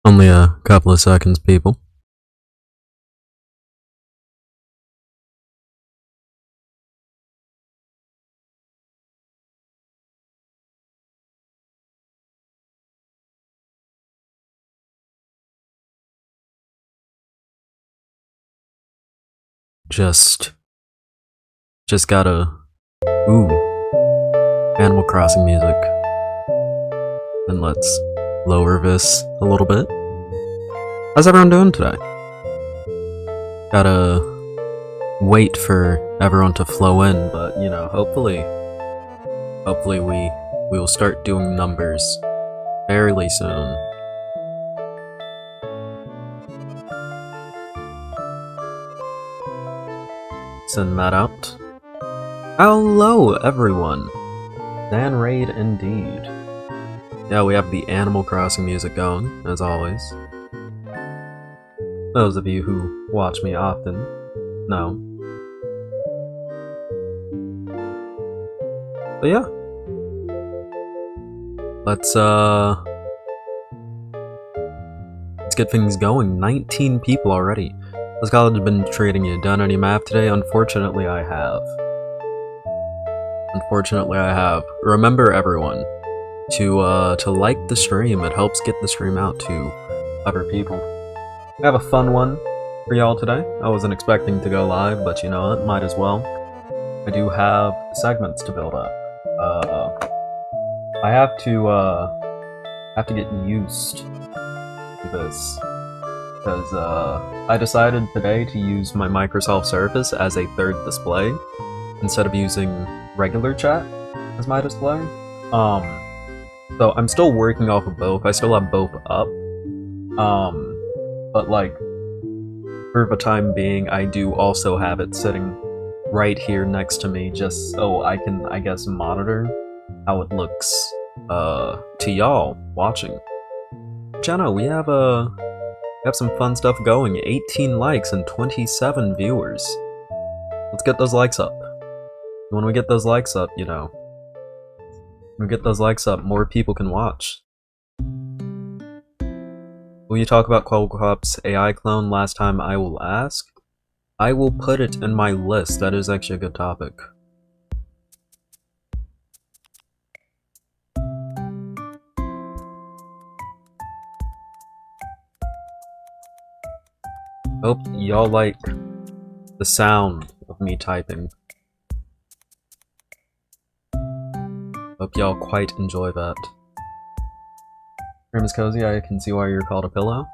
Only a couple of seconds, people. Just gotta... Ooh. Animal Crossing music. And let's lower this a little bit. How's everyone doing today? Gotta wait for everyone to flow in, but you know, hopefully we will start doing numbers fairly soon. Send that out. Hello, everyone. Dan Raid indeed. Yeah, we have the Animal Crossing music going, as always. Those of you who watch me often know. But yeah. Let's get things going. 19 people already. Has college been treating you? Done any math today? Unfortunately, I have. Remember, everyone, to like the stream. It helps get the stream out to other people. I have a fun one for y'all today. I wasn't expecting to go live, but you know what? Might as well. I do have segments to build up. I have to get used to this. Because I decided today to use my Microsoft Surface as a third display instead of using regular chat as my display. So I'm still working off of both. I still have both up. But like, for the time being, I do also have it sitting right here next to me just so I can, I guess, monitor how it looks to y'all watching. Jenna, we have some fun stuff going. 18 likes and 27 viewers. Let's get those likes up. When we get those likes up, you know, when we get those likes up, more people can watch. Will you talk about Qualcomm's AI clone last time? I will ask. I will put it in my list. That is actually a good topic. Hope y'all like the sound of me typing. Hope y'all quite enjoy that. Room is cozy, I can see why you're called a pillow.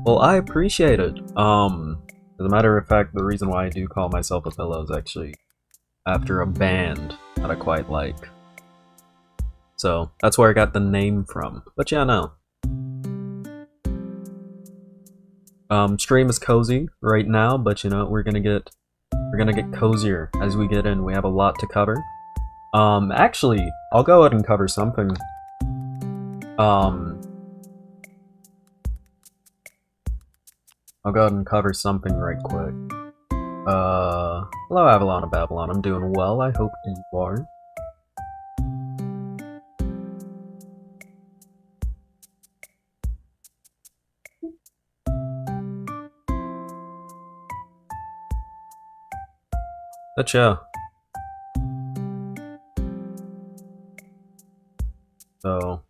Well, I appreciate it. As a matter of fact, the reason why I do call myself a pillow is actually after a band that I quite like. So, that's where I got the name from. But yeah, no. Stream is cozy right now, but you know, we're gonna get cozier as we get in. We have a lot to cover. Actually, I'll go ahead and cover something. I'll go ahead and cover something right quick. Hello Avalon of Babylon, I'm doing well, I hope you are. But yeah. So,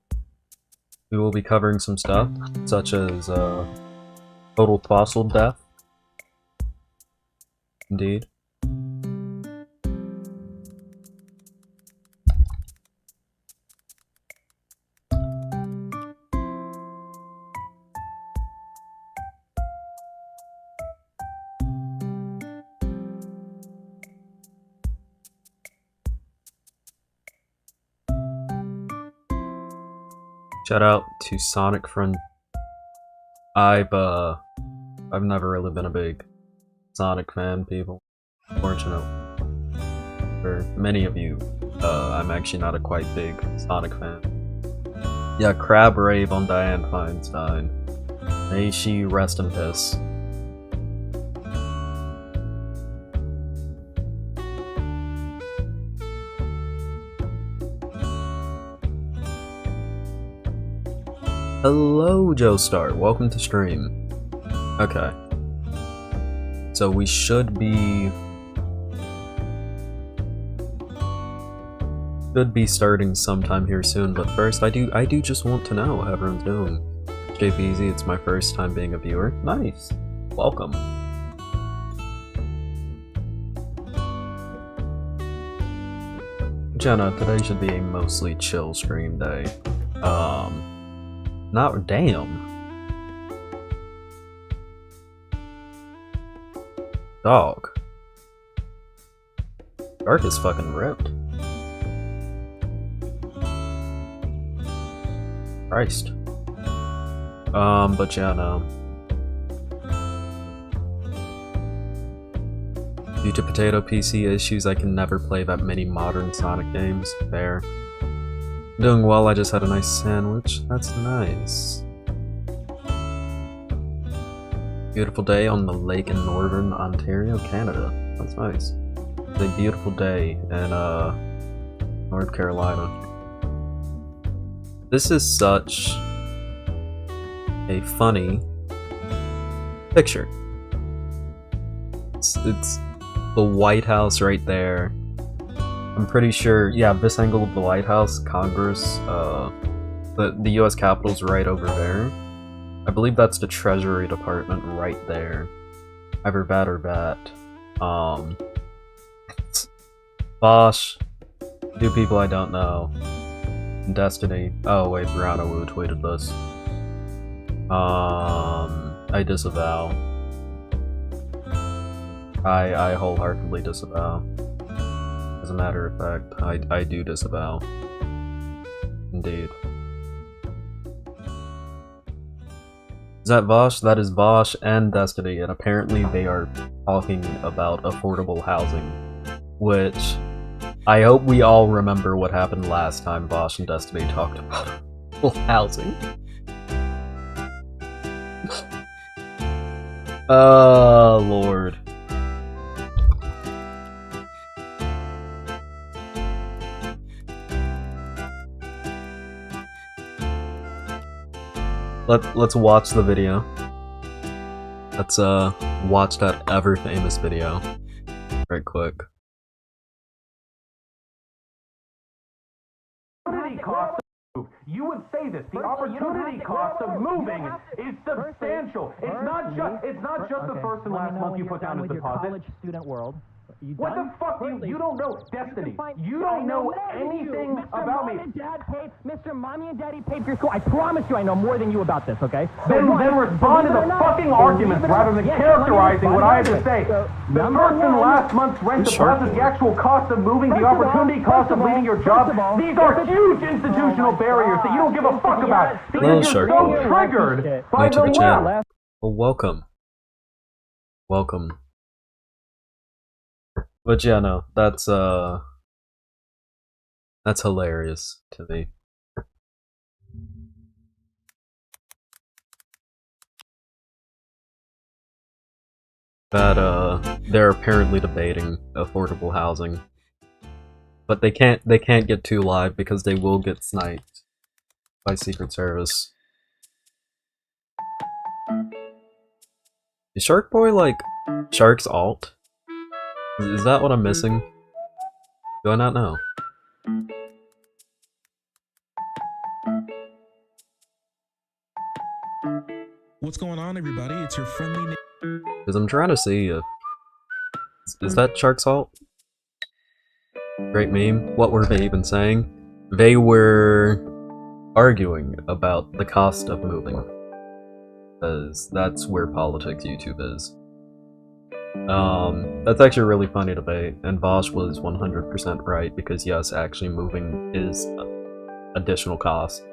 we will be covering some stuff, such as, total fossil death. Indeed. Shout out to Sonic Friend. I've never really been a big Sonic fan, people. Unfortunately. For many of you, I'm actually not a quite big Sonic fan. Yeah, crab rave on Dianne Feinstein. May she rest in peace. Hello, Joestar. Welcome to stream. Okay. So we should be starting sometime here soon, but first I do just want to know how everyone's doing. JPZ, it's my first time being a viewer. Nice. Welcome. Jenna, today should be a mostly chill stream day. Not damn. Dog. Dark is fucking ripped. Christ. But yeah, no. Due to potato PC issues, I can never play that many modern Sonic games. Fair. Doing well, I just had a nice sandwich. That's nice. Beautiful day on the lake in northern Ontario, Canada. That's nice. It's a beautiful day in North Carolina. This is such a funny picture. It's the White House right there. I'm pretty sure, yeah, this angle of the White House, Congress, the US Capitol's right over there. I believe that's the Treasury Department right there. Either that or that. Vaush, two people I don't know. Destiny. Oh wait, Brianna Wu tweeted this. I disavow. I wholeheartedly disavow. As a matter of fact, I do disavow. Indeed. Is that Vaush? That is Vaush and Destiny, and apparently they are talking about affordable housing. Which, I hope we all remember what happened last time Vaush and Destiny talked about affordable housing. Oh, Lord. Let's watch the video. Let's watch that ever famous video right quick. You would say this. The opportunity cost of moving is substantial. It's not just the first and last month you put down as deposit. College student world. What the fuck? You don't know Destiny. You don't know anything about me. Mr. Mommy and Daddy paid for your school. I promise you I know more than you about this, okay? Then respond to the fucking arguments rather than characterizing what I have to say. The first and last month's rent deposit, the actual cost of moving, the opportunity cost of leaving your job, these are huge institutional barriers that you don't give a fuck about because you're so triggered by the left. Well, welcome. Welcome. But yeah, no, that's hilarious to me. That they're apparently debating affordable housing, but they can't get too live because they will get sniped by Secret Service. Is Shark Boy like Shark's alt? Is that what I'm missing? Do I not know? What's going on, everybody? It's your friendly. Because I'm trying to see if... Is that Shark's alt? Great meme. What were they even saying? They were arguing about the cost of moving. Because that's where politics YouTube is. That's actually a really funny debate, and Vaush was 100% right, because yes, actually moving is additional cost.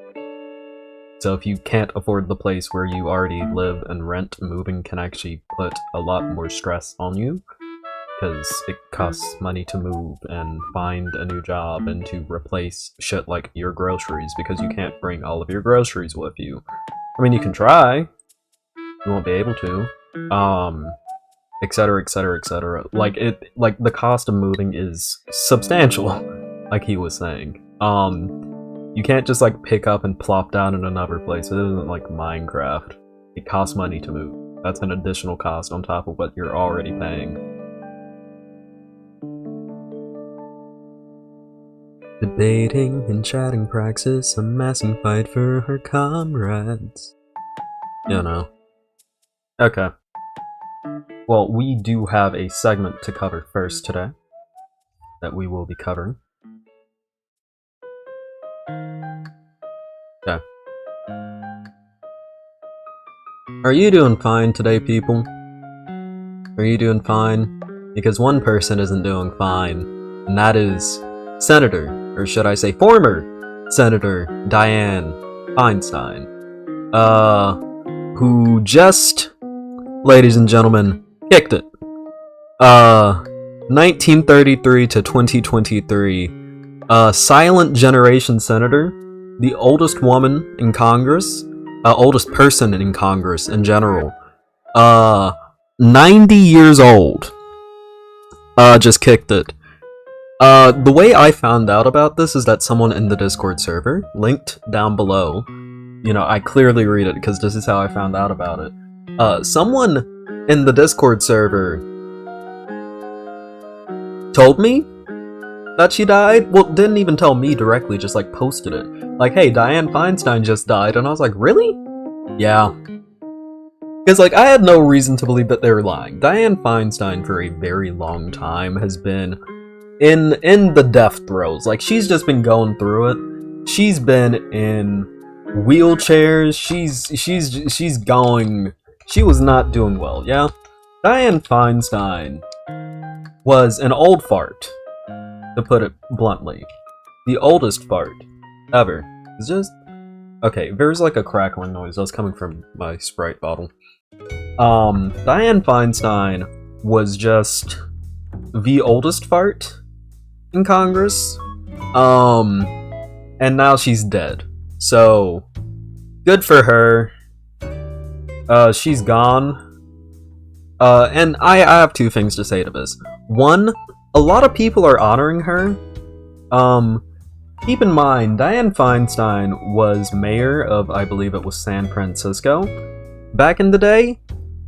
So if you can't afford the place where you already live and rent, moving can actually put a lot more stress on you, because it costs money to move and find a new job and to replace shit like your groceries, because you can't bring all of your groceries with you. I mean, you can try, you won't be able to. Etc, etc, etc. Like the cost of moving is substantial, like he was saying. You can't just like pick up and plop down in another place. It isn't like Minecraft. It costs money to move. That's an additional cost on top of what you're already paying. Debating and chatting praxis, a massing fight for her comrades. You know. Okay. Well, we do have a segment to cover first today that we will be covering. Okay. Are you doing fine today, people? Are you doing fine? Because one person isn't doing fine, and that is Senator, or should I say former Senator Dianne Feinstein, who just, ladies and gentlemen, kicked it. 1933 to 2023, silent generation senator, the oldest woman in Congress, oldest person in Congress in general, 90 years old, just kicked it. The way I found out about this is that someone in the Discord server, linked down below, you know, I clearly read it because this is how I found out about it. Someone in the Discord server told me that she died. Well, didn't even tell me directly, just like posted it. Like, hey, Dianne Feinstein just died, and I was like, really? Yeah. Because, like, I had no reason to believe that they were lying. Dianne Feinstein, for a very long time, has been in the death throes. Like, she's just been going through it. She's been in wheelchairs. She's going... She was not doing well, yeah? Dianne Feinstein was an old fart, to put it bluntly. The oldest fart ever. It's just... Okay, there's like a crackling noise that's coming from my Sprite bottle. Dianne Feinstein was just the oldest fart in Congress. And now she's dead. So, good for her. She's gone. And I have two things to say to this. One, a lot of people are honoring her. Keep in mind, Dianne Feinstein was mayor of, I believe it was San Francisco, back in the day.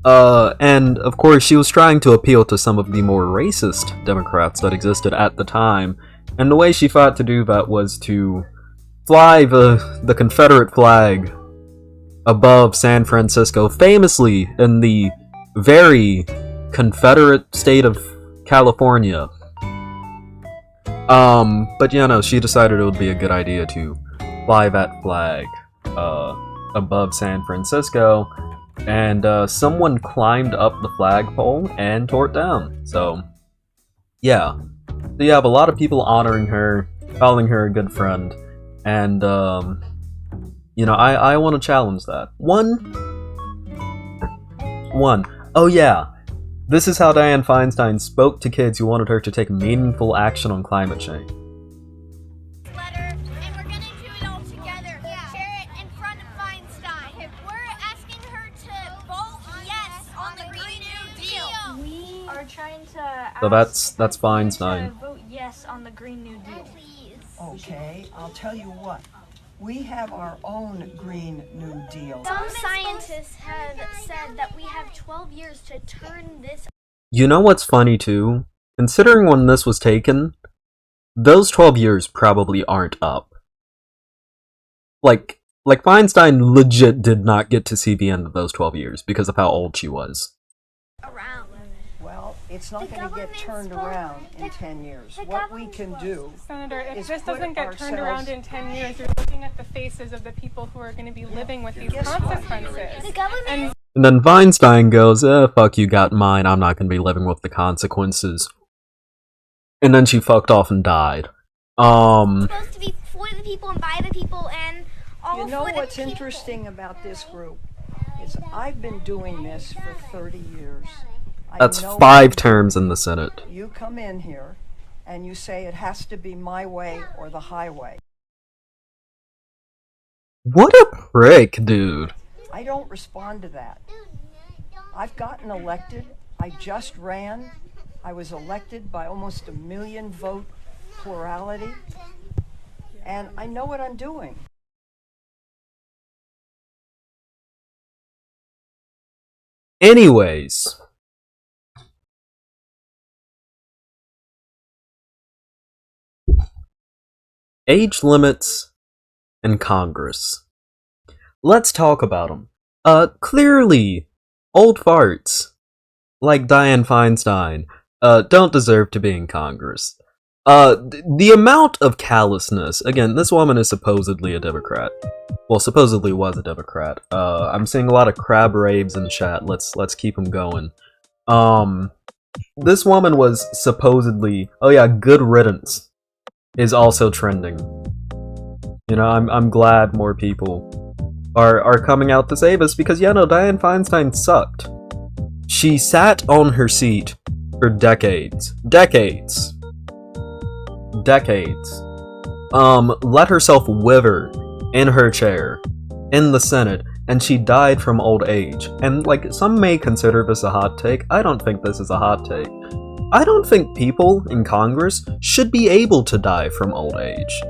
And of course she was trying to appeal to some of the more racist Democrats that existed at the time. And the way she thought to do that was to fly the Confederate flag above San Francisco, famously in the very Confederate state of California. But you know, she decided it would be a good idea to fly that flag above San Francisco, and someone climbed up the flagpole and tore it down. So yeah. So you have a lot of people honoring her, calling her a good friend, and you know, I want to challenge that. One. Oh yeah, this is how Dianne Feinstein spoke to kids who wanted her to take meaningful action on climate change. Letter, and we're gonna do it all together. Share it in front of Feinstein. We're asking her to vote yes on the Green New Deal. We are trying to ask So that's Feinstein. to vote yes on the Green New Deal. Please. Okay, I'll tell you what. We have our own Green New Deal. Some scientists have said that we have 12 years to turn this. You know what's funny too? Considering when this was taken, those 12 years probably aren't up. Like Feinstein legit did not get to see the end of those 12 years because of how old she was. Around. Well, it's not The going to get government's turned supposed- around in the- 10 years. the What we government's can do Senator, if is this put doesn't get turned ourselves- around in 10 years, you're looking at the faces of the people who are going to be living with these Guess what? consequences. The government And And then Feinstein goes, fuck you got mine, I'm not gonna be living with the consequences. And then she fucked off and died. supposed to be for the people and by the people and all You know for the what's people. interesting about this group is I've been doing this for 30 years. I That's know 5 terms in the Senate. You come in here and you say it has to be my way or the highway. What a prick, dude. I don't respond to that. I've gotten elected. I just ran. I was elected by almost 1 million vote plurality. and I know what I'm doing. Anyways. Age limits in Congress. Let's talk about them. Clearly, old farts, like Dianne Feinstein, don't deserve to be in Congress. The amount of callousness, again, this woman is supposedly a Democrat. Well, supposedly was a Democrat. I'm seeing a lot of crab raves in chat, let's keep them going. This woman was supposedly, oh yeah, good riddance is also trending. You know, I'm glad more people are coming out to save us, because, yeah, no, Dianne Feinstein sucked. She sat on her seat for decades. Decades. Let herself wither in her chair in the Senate, and she died from old age. And, like, some may consider this a hot take. I don't think this is a hot take. I don't think people in Congress should be able to die from old age.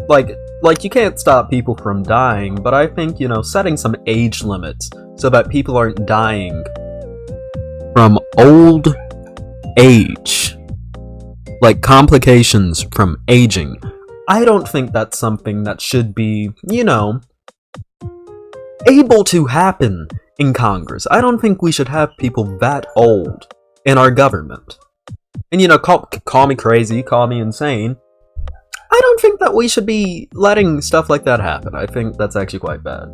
Like, you can't stop people from dying, but I think, you know, setting some age limits so that people aren't dying from old age, like complications from aging, I don't think that's something that should be, you know, able to happen in Congress. I don't think we should have people that old in our government. And, you know, call me crazy, call me insane. I don't think that we should be letting stuff like that happen. I think that's actually quite bad.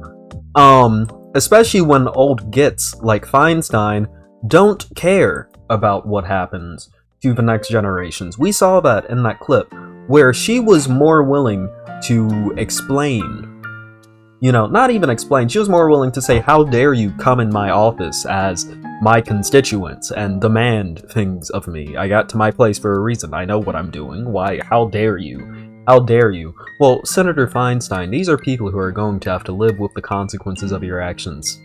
Especially when old gits like Feinstein don't care about what happens to the next generations. We saw that in that clip where she was more willing to explain. You know, not even explain, she was more willing to say, how dare you come in my office as my constituents and demand things of me. I got to my place for a reason. I know what I'm doing. Why? How dare you? How dare you? Well, Senator Feinstein, these are people who are going to have to live with the consequences of your actions.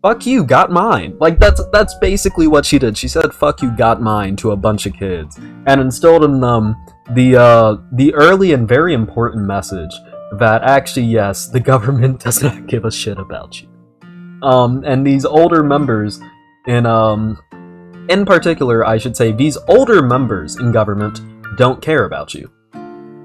Fuck you, got mine. Like, that's basically what she did. She said, fuck you, got mine to a bunch of kids, and instilled in them the early and very important message that actually, yes, the government does not give a shit about you. And these older members in particular, I should say, these older members in government don't care about you.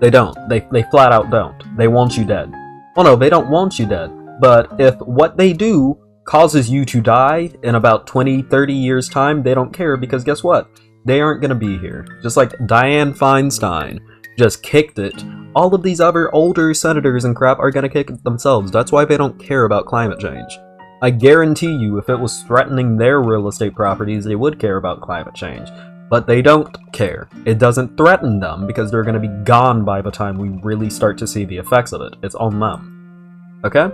They don't. They flat out don't. They want you dead. Well, no, they don't want you dead. But if what they do causes you to die in about 20, 30 years' time, they don't care, because guess what? They aren't gonna be here. Just like Dianne Feinstein just kicked it, all of these other older senators and crap are gonna kick it themselves. That's why they don't care about climate change. I guarantee you, if it was threatening their real estate properties, they would care about climate change. But they don't care. It doesn't threaten them, because they're gonna be gone by the time we really start to see the effects of it. It's on them. Okay?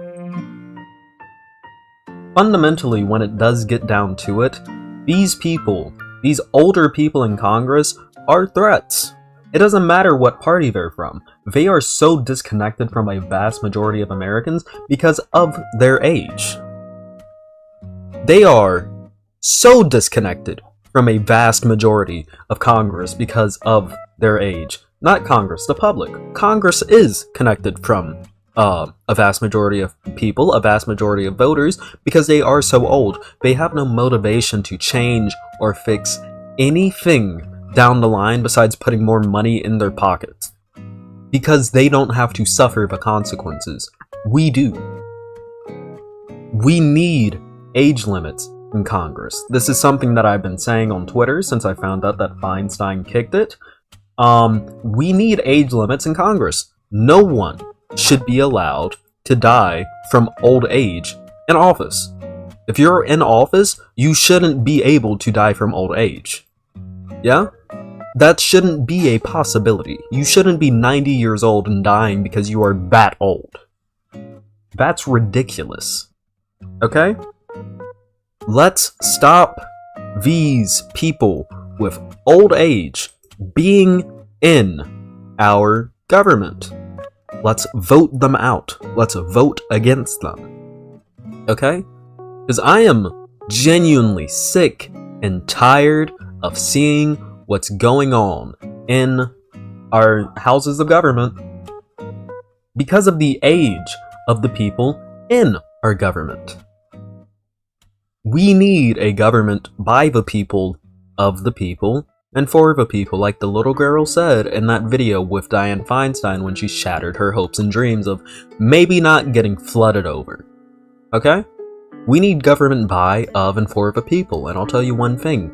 Fundamentally, when it does get down to it, these people, these older people in Congress, are threats. It doesn't matter what party they're from. They are so disconnected from a vast majority of Americans because of their age. They are so disconnected from a vast majority of Congress because of their age. Not Congress, the public. Congress is connected from a vast majority of people, a vast majority of voters, because they are so old. They have no motivation to change or fix anything down the line besides putting more money in their pockets, because they don't have to suffer the consequences. We do. We need age limits in Congress. This is something that I've been saying on Twitter since I found out that Feinstein kicked it. We need age limits in Congress. No one should be allowed to die from old age in office. If you're in office, you shouldn't be able to die from old age. Yeah? That shouldn't be a possibility. You shouldn't be 90 years old and dying because you are that old. That's ridiculous. Okay? Let's stop these people with old age being in our government. Let's vote them out. Let's vote against them. Okay? Because I am genuinely sick and tired of seeing what's going on in our houses of government because of the age of the people in our government. We need a government by the people, of the people, and for the people, like the little girl said in that video with Dianne Feinstein when she shattered her hopes and dreams of maybe not getting flooded over. Okay? We need government by, of, and for the people, and I'll tell you one thing.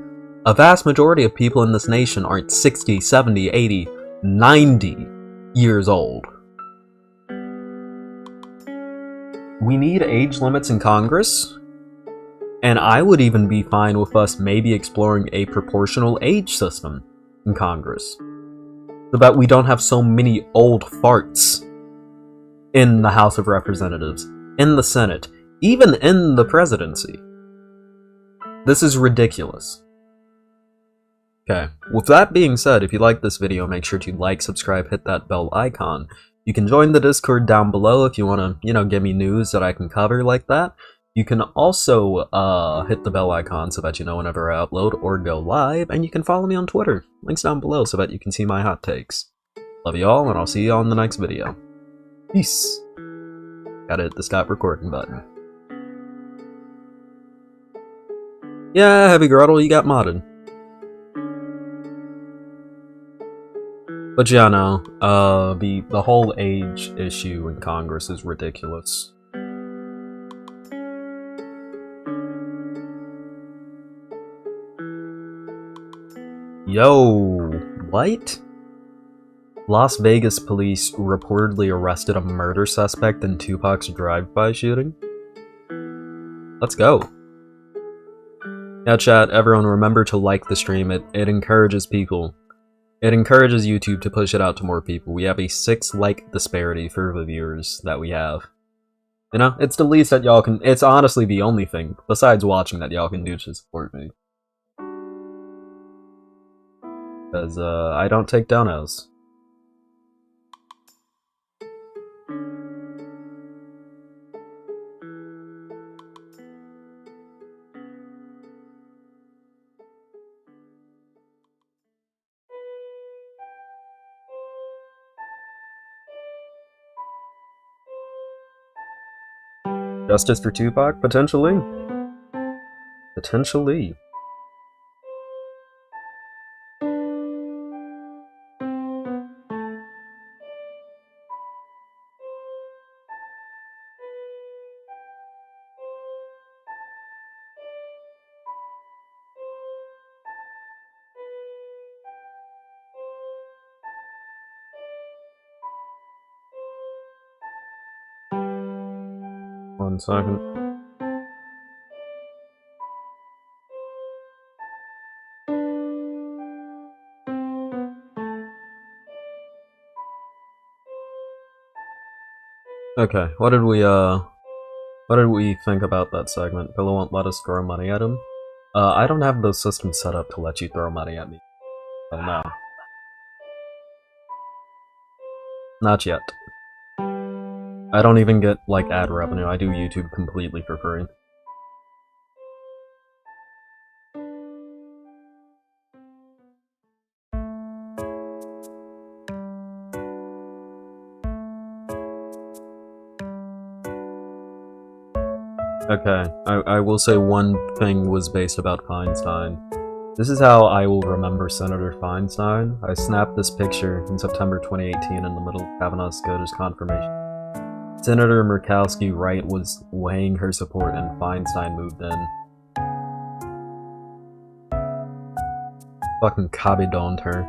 A vast majority of people in this nation aren't 60, 70, 80, 90 years old. We need age limits in Congress, and I would even be fine with us maybe exploring a proportional age system in Congress, so that we don't have so many old farts in the House of Representatives, in the Senate, even in the presidency. This is ridiculous. Okay, with that being said, if you like this video, make sure to like, subscribe, hit that bell icon. You can join the Discord down below if you want to, give me news that I can cover like that. You can also hit the bell icon so that you know whenever I upload or go live, and you can follow me on Twitter. Links down below so that you can see my hot takes. Love you all, and I'll see you all in the next video. Peace. Gotta hit the stop recording button. Yeah, Heavy Gruddle, you got modded. But yeah, no, the whole age issue in Congress is ridiculous. Yo, what? Las Vegas police reportedly arrested a murder suspect in Tupac's drive-by shooting? Let's go. Yeah, chat, everyone remember to like the stream. It encourages people. It encourages YouTube to push it out to more people. We have a 6 like disparity for the viewers that we have. You know, it's the least that y'all can— it's honestly the only thing, besides watching, that y'all can do to support me. Because, I don't take donos. Justice for Tupac? Potentially. Potentially. One second. Okay, what did we think about that segment? Pillow won't let us throw money at him? I don't have those systems set up to let you throw money at me. Oh no. Not yet. I don't even get, like, ad revenue. I do YouTube completely for free. Okay, I will say one thing was based about Feinstein. This is how I will remember Senator Feinstein. I snapped this picture in September 2018 in the middle of Kavanaugh Scotia's confirmation. Senator Murkowski Wright was weighing her support and Feinstein moved in. Fucking cabidoned her.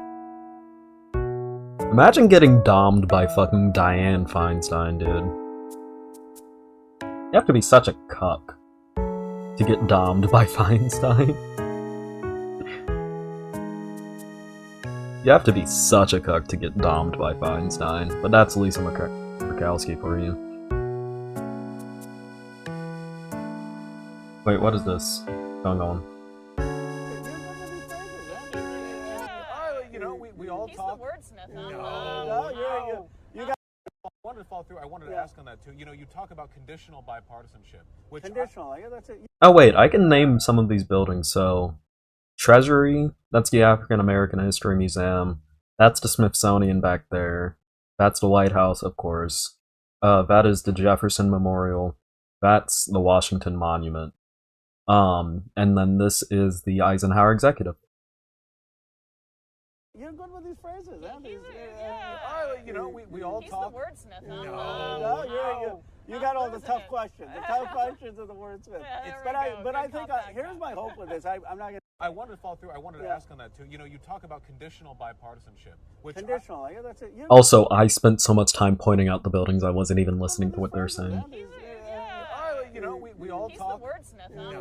Imagine getting domed by fucking Dianne Feinstein, dude. You have to be such a cuck to get domed by Feinstein. You have to be such a cuck to get domed by Feinstein, but that's Lisa Murkowski for you. Wait, what is this going on? You know, we all He's talk. the wordsmith, huh? No, you got. I wanted to follow through. I wanted to ask on that too. You know, you talk about conditional bipartisanship, which Conditional, yeah, that's it. Oh wait, I can name some of these buildings. So, Treasury, that's the African American History Museum. That's the Smithsonian back there. That's the White House, of course. That is the Jefferson Memorial. That's the Washington Monument. And then this is the Eisenhower Executive. You're good with these phrases, huh? You know, we all talk. He's the wordsmith, huh? No, you got all the tough questions. The tough questions are the wordsmith. But I think here's my hope with this. I'm not gonna. I wanted to follow through. I wanted to ask on that too. You know, you talk about conditional bipartisanship, which conditional. Yeah, that's it. Also, I spent so much time pointing out the buildings I wasn't even listening to what they're saying. You know, we all talk. He's the wordsmith, huh?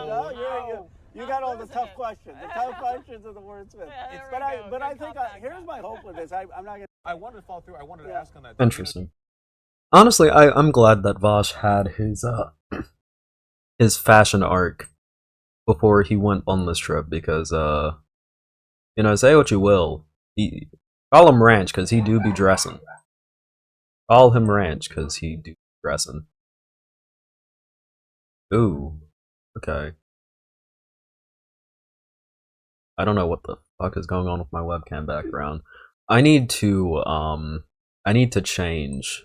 No, you got all the tough questions. The tough questions are the wordsmith. But I think here's my hope with this. I'm not gonna. I wanted to follow through. I wanted to ask on that. Interesting. Honestly, I'm glad that Vaush had his fashion arc before he went on this trip, because you know, say what you will, call him Ranch because he do be dressing. Call him Ranch because he do be dressing. Ooh, okay. I don't know what the fuck is going on with my webcam background. I need to change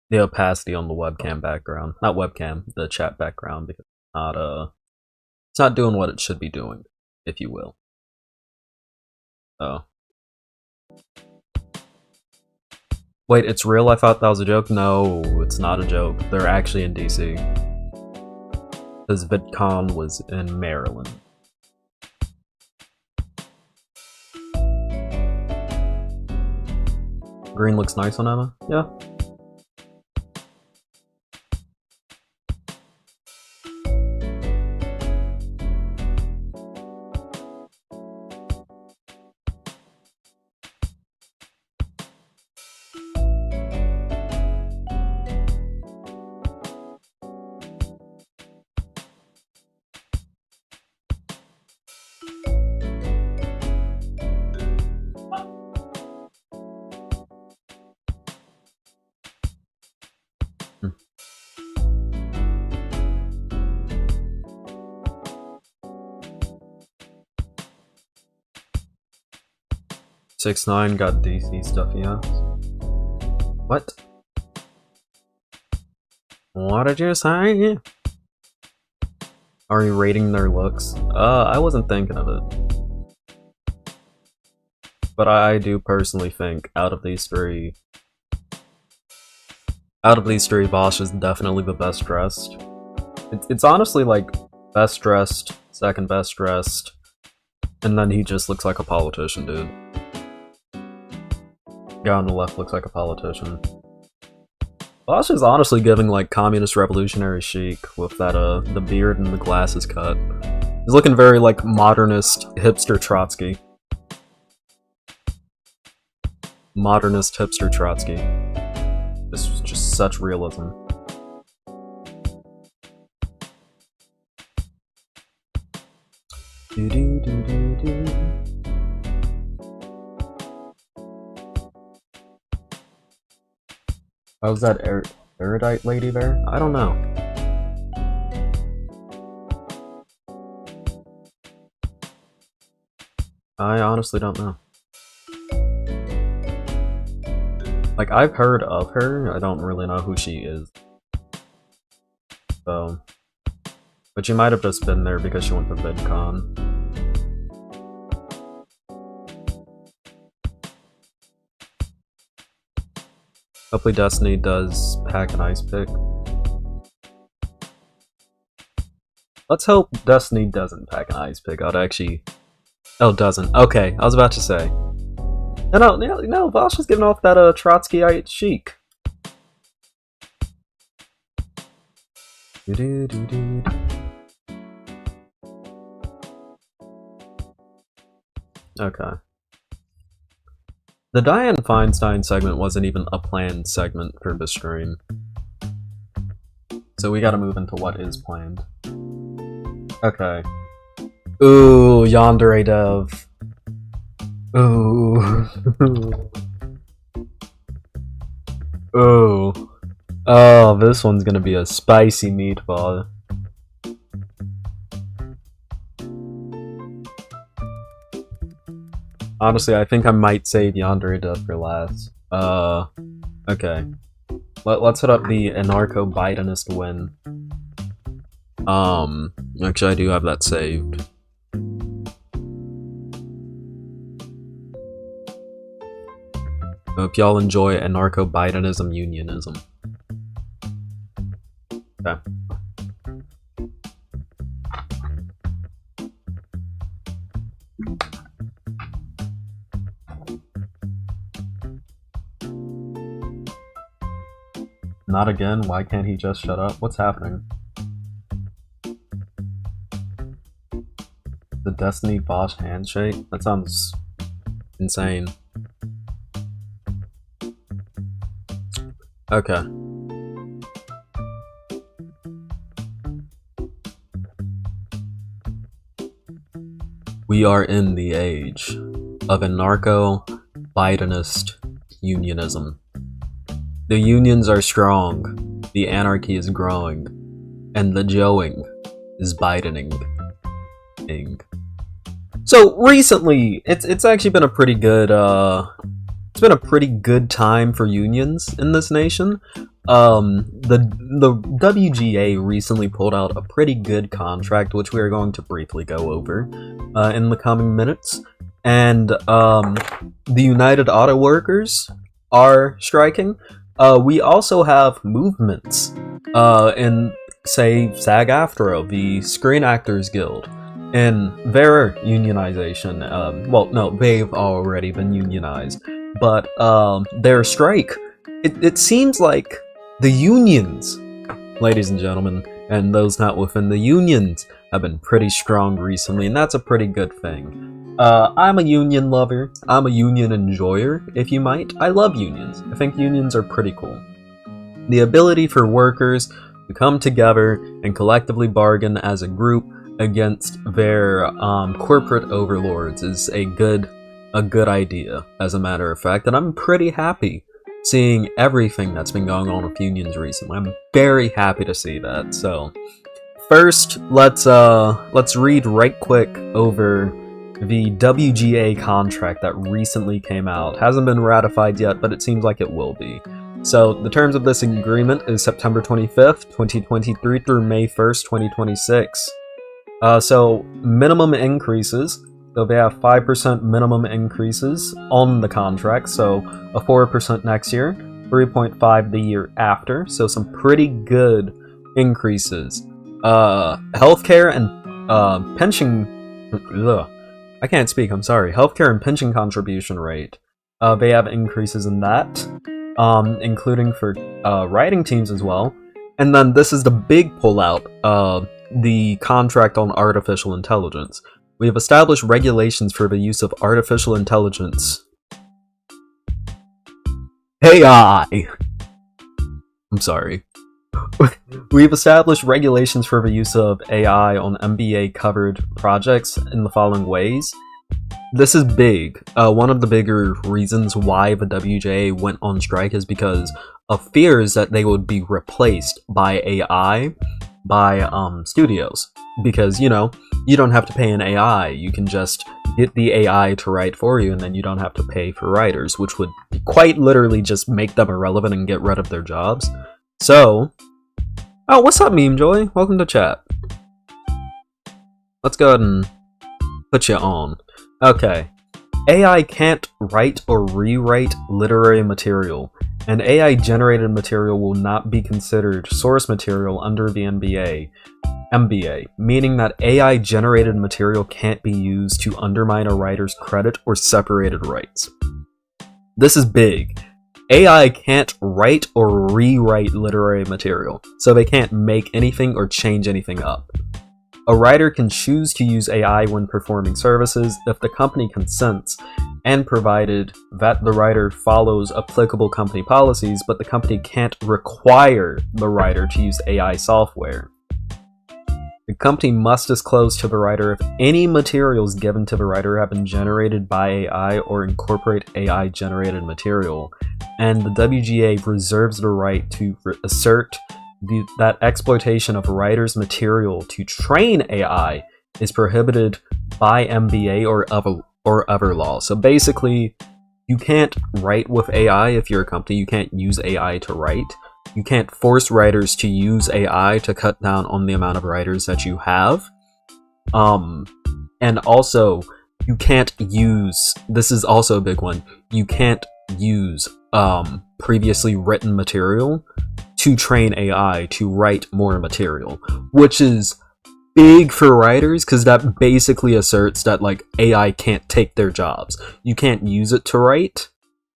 the opacity on the webcam background. Not webcam, the chat background, because it's not doing what it should be doing, if you will. Oh. Wait, it's real? I thought that was a joke? No, it's not a joke. They're actually in DC. Because VidCon was in Maryland. Green looks nice on Emma? Yeah. (6ix9ine) got DC stuff, yeah. What? What did you say? Are you rating their looks? I wasn't thinking of it. But I do personally think out of these three, Vaush is definitely the best dressed. It's honestly like best dressed, second best dressed, and then he just looks like a politician, dude. Guy on the left looks like a politician. Vaush is honestly giving like communist revolutionary chic with that the beard and the glasses cut. He's looking very like modernist hipster Trotsky. Modernist hipster Trotsky. This was just such realism. Do do do do do. How's that erudite lady there? I don't know. I honestly don't know. Like, I've heard of her, I don't really know who she is. So... But she might have just been there because she went to VidCon. Hopefully Destiny does pack an ice pick. Let's hope Destiny doesn't pack an ice pick. I'd actually... Oh, doesn't. Okay, I was about to say. No, Vaush is giving off that Trotskyite chic. Okay. The Dianne Feinstein segment wasn't even a planned segment for the stream. So we gotta move into what is planned. Okay. Ooh, YandereDev. Ooh. Ooh. Oh, this one's gonna be a spicy meatball. Honestly, I think I might save YandereDev for last. Okay. Let's hit up the anarcho-Bidenist win. Actually, I do have that saved. Hope y'all enjoy anarcho-Bidenism unionism. Okay. Not again? Why can't he just shut up? What's happening? The Destiny Vaush handshake? That sounds insane. Okay. We are in the age of anarcho-Bidenist unionism. The unions are strong, the anarchy is growing, and the Joeing is Bidening. So recently, it's actually been a pretty good it's been a pretty good time for unions in this nation. The WGA recently pulled out a pretty good contract, which we are going to briefly go over in the coming minutes. And the United Auto Workers are striking. We also have movements in, say, SAG-AFTRA, the Screen Actors Guild, in their unionization. Well, no, they've already been unionized, but their strike, it seems like the unions, ladies and gentlemen, and those not within the unions, have been pretty strong recently, and that's a pretty good thing. I'm a union lover. I'm a union enjoyer, if you might. I love unions. I think unions are pretty cool. The ability for workers to come together and collectively bargain as a group against their corporate overlords is a good idea, as a matter of fact, and I'm pretty happy seeing everything that's been going on with unions recently. I'm very happy to see that. So, first, let's read right quick over the WGA contract that recently came out. Hasn't been ratified yet, but it seems like it will be. So, the terms of this agreement is September 25th, 2023 through May 1st, 2026. So, minimum increases. So they have 5% minimum increases on the contract, so a 4% next year, 3.5% the year after, so some pretty good increases. Healthcare and pension... I can't speak, I'm sorry. Healthcare and pension contribution rate. They have increases in that, including for writing teams as well. And then this is the big pullout, the contract on artificial intelligence. We have established regulations for the use of artificial intelligence. AI! I'm sorry. We've established regulations for the use of AI on MBA-covered projects in the following ways. This is big. One of the bigger reasons why the WGA went on strike is because of fears that they would be replaced by AI, by studios. Because, you know, you don't have to pay an AI, you can just get the AI to write for you, and then you don't have to pay for writers, which would quite literally just make them irrelevant and get rid of their jobs. So... Oh, what's up, Meme Joy? Welcome to chat. Let's go ahead and put you on. Okay. AI can't write or rewrite literary material, and AI-generated material will not be considered source material under the MBA, meaning that AI-generated material can't be used to undermine a writer's credit or separated rights. This is big. AI can't write or rewrite literary material, so they can't make anything or change anything up. A writer can choose to use AI when performing services if the company consents, and provided that the writer follows applicable company policies, but the company can't require the writer to use AI software. The company must disclose to the writer if any materials given to the writer have been generated by AI or incorporate AI-generated material, and the WGA reserves the right to assert that exploitation of a writer's material to train AI is prohibited by MBA or other law. So basically, you can't write with AI if you're a company. You can't use AI to write. You can't force writers to use AI to cut down on the amount of writers that you have. And also, you can't use, this is also a big one, you can't use previously written material to train AI to write more material, which is big for writers, because that basically asserts that like AI can't take their jobs. You can't use it to write.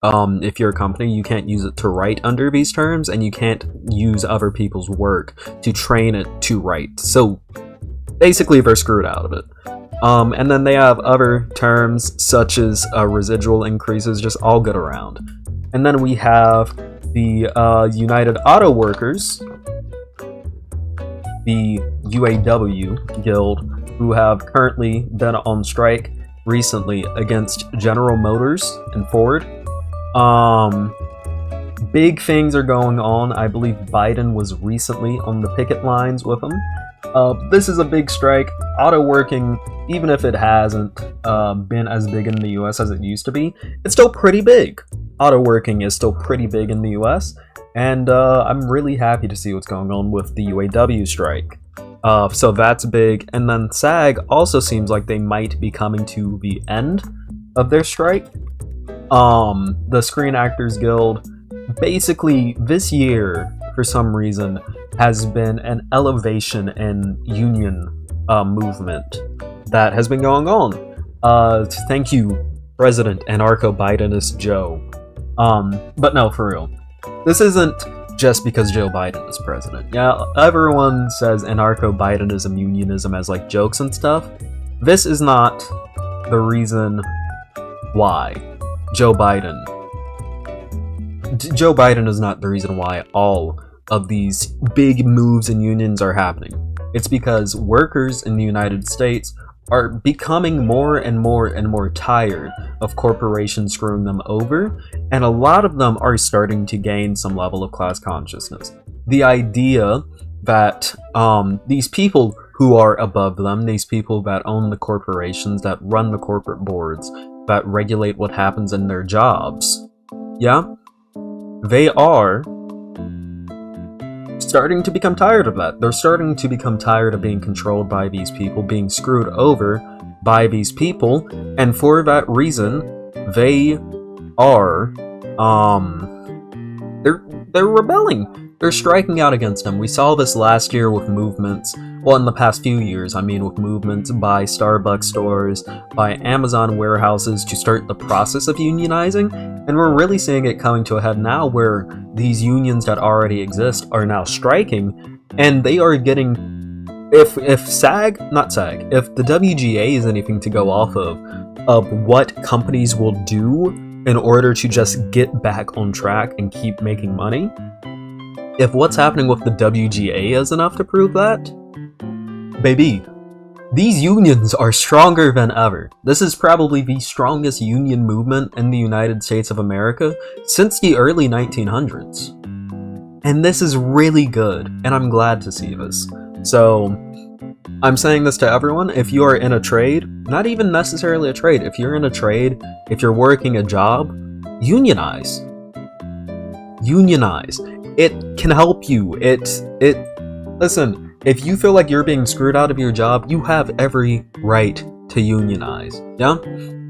If you're a company, you can't use it to write under these terms, and you can't use other people's work to train it to write. So basically they're screwed out of it. And then they have other terms such as residual increases, just all good around. And then we have the United Auto Workers, the UAW Guild, who have currently been on strike recently against General Motors and Ford. Big things are going on. I believe Biden was recently on the picket lines with them. This is a big strike. Auto working, even if it hasn't been as big in the US as it used to be, it's still pretty big. Auto working is still pretty big in the US, and I'm really happy to see what's going on with the UAW strike. So that's big. And then SAG also seems like they might be coming to the end of their strike. The Screen Actors Guild, basically this year, for some reason, has been an elevation in union movement that has been going on. Thank you, President Anarcho-Bidenist Joe. But no, for real. This isn't just because Joe Biden is president. Yeah, everyone says anarcho-Bidenism, unionism as like jokes and stuff. This is not the reason why Joe Biden is not the reason why all of these big moves in unions are happening. It's because workers in the United States are becoming more and more and more tired of corporations screwing them over, and a lot of them are starting to gain some level of class consciousness. The idea that these people who are above them, these people that own the corporations, that run the corporate boards, that regulate what happens in their jobs, yeah, they are starting to become tired of that. They're starting to become tired of being controlled by these people, being screwed over by these people, and for that reason, they are, they're rebelling. They're striking out against them. We saw this last year with movements, well, in the past few years, I mean, with movements by Starbucks stores, by Amazon warehouses to start the process of unionizing, and we're really seeing it coming to a head now where these unions that already exist are now striking, and they are getting, if the WGA is anything to go off of what companies will do in order to just get back on track and keep making money, if what's happening with the WGA is enough to prove that, baby, these unions are stronger than ever. This is probably the strongest union movement in the United States of America since the early 1900s. And this is really good, and I'm glad to see this. So, I'm saying this to everyone, if you are in a trade, not even necessarily a trade, if you're in a trade, if you're working a job, unionize. Unionize. It can help you. Listen, if you feel like you're being screwed out of your job, you have every right to unionize, yeah?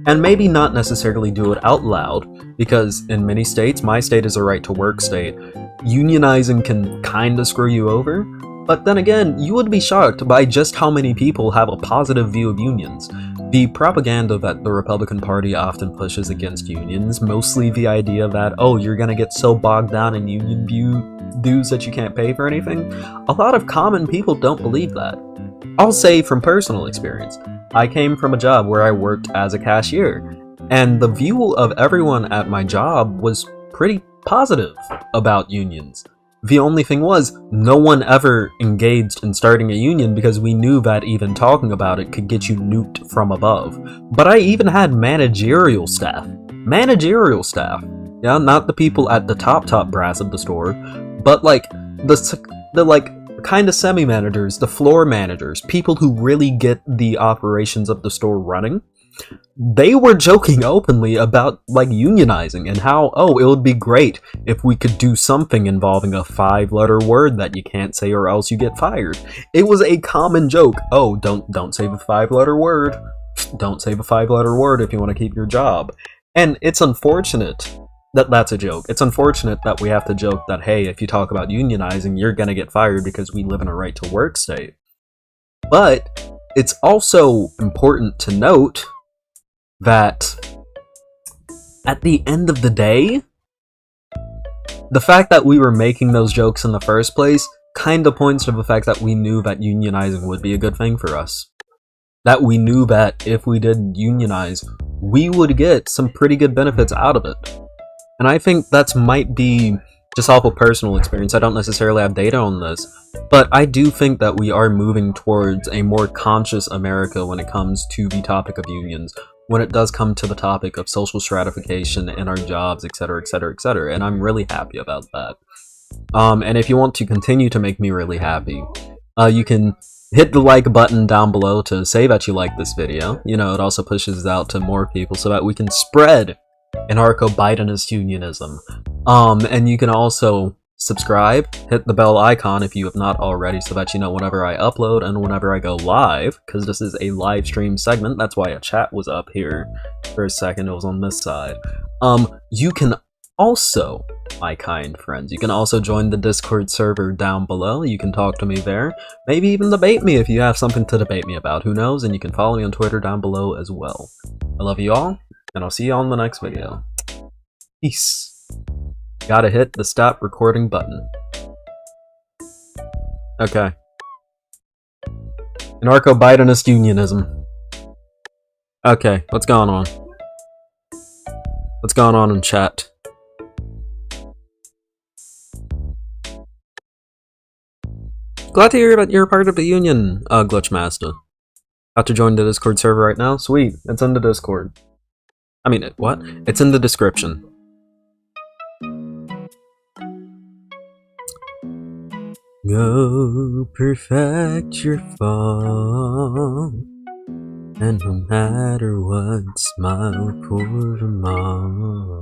And maybe not necessarily do it out loud, because in many states, my state is a right to work state, unionizing can kinda screw you over, but then again, you would be shocked by just how many people have a positive view of unions. The propaganda that the Republican Party often pushes against unions, mostly the idea that, oh, you're gonna get so bogged down in union dues that you can't pay for anything, a lot of common people don't believe that. I'll say from personal experience, I came from a job where I worked as a cashier, and the view of everyone at my job was pretty positive about unions. The only thing was, no one ever engaged in starting a union because we knew that even talking about it could get you nuked from above. But I even had managerial staff. Managerial staff. Yeah, not the people at the top brass of the store, but like the like kind of semi-managers, the floor managers, people who really get the operations of the store running. they were joking openly about, like, unionizing and how, oh, it would be great if we could do something involving a 5-letter word that you can't say or else you get fired. It was a common joke. Oh, don't say the 5-letter word. Don't say the 5-letter word if you want to keep your job. And it's unfortunate that that's a joke. It's unfortunate that we have to joke that, hey, if you talk about unionizing, you're gonna get fired because we live in a right-to-work state. But it's also important to note that at the end of the day, the fact that we were making those jokes in the first place kind of points to the fact that we knew that unionizing would be a good thing for us. That we knew that if we did unionize, we would get some pretty good benefits out of it. And I think that might be just off of personal experience. I don't necessarily have data on this, but I do think that we are moving towards a more conscious America when it comes to the topic of unions, when it does come to the topic of social stratification in our jobs, etc., etc., etc., and I'm really happy about that. And if you want to continue to make me really happy, you can hit the like button down below to say that you like this video. You know, it also pushes it out to more people so that we can spread anarcho-Bidenist unionism. And you can also subscribe, hit the bell icon if you have not already so that you know whenever I upload and whenever I go live, because this is a live stream segment. That's why a chat was up here for a second. It was on this side. You can also, my kind friends, you can also join the Discord server down below. You can talk to me there, maybe even debate me if you have something to debate me about, who knows, and you can follow me on Twitter down below as well. I love you all, and I'll see you all in the next video. Peace. Gotta hit the stop recording button. Okay. Anarcho-Bidenist unionism. Okay, what's going on? What's going on in chat? Glad to hear that you're a part of the union, Glitchmaster. About to join the Discord server right now? Sweet, it's in the Discord. I mean, what? It's in the description. Go perfect your fall, and no matter what, smile for tomorrow.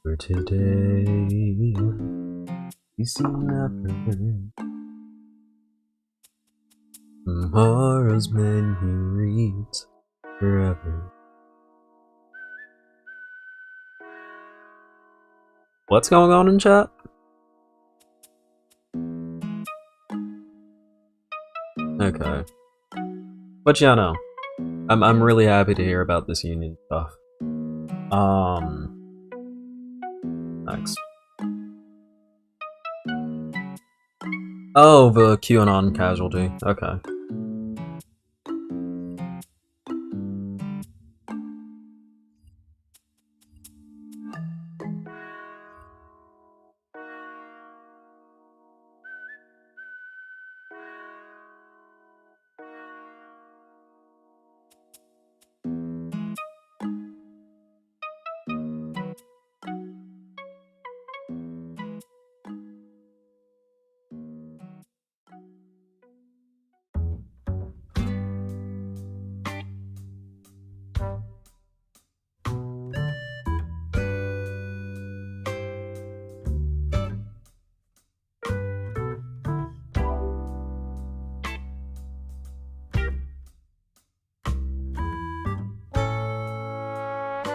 For today, you see nothing. Tomorrow's memories forever. What's going on in chat? Okay. But yeah, no. I'm really happy to hear about this union stuff. Next. Oh, the QAnon casualty. Okay.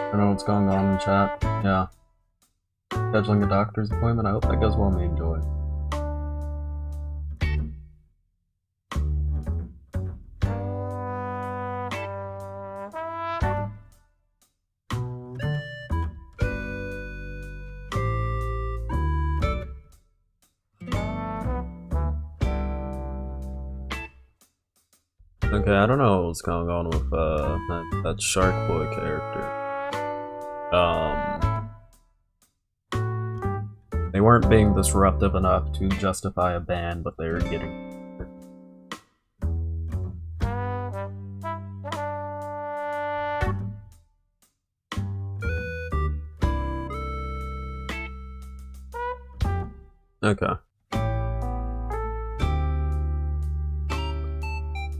I don't know what's going on in chat. Yeah. Scheduling a doctor's appointment. I hope that goes well, may enjoy. Okay, I don't know what's going on with that Shark Boy character. They weren't being disruptive enough to justify a ban, but they were getting... Okay.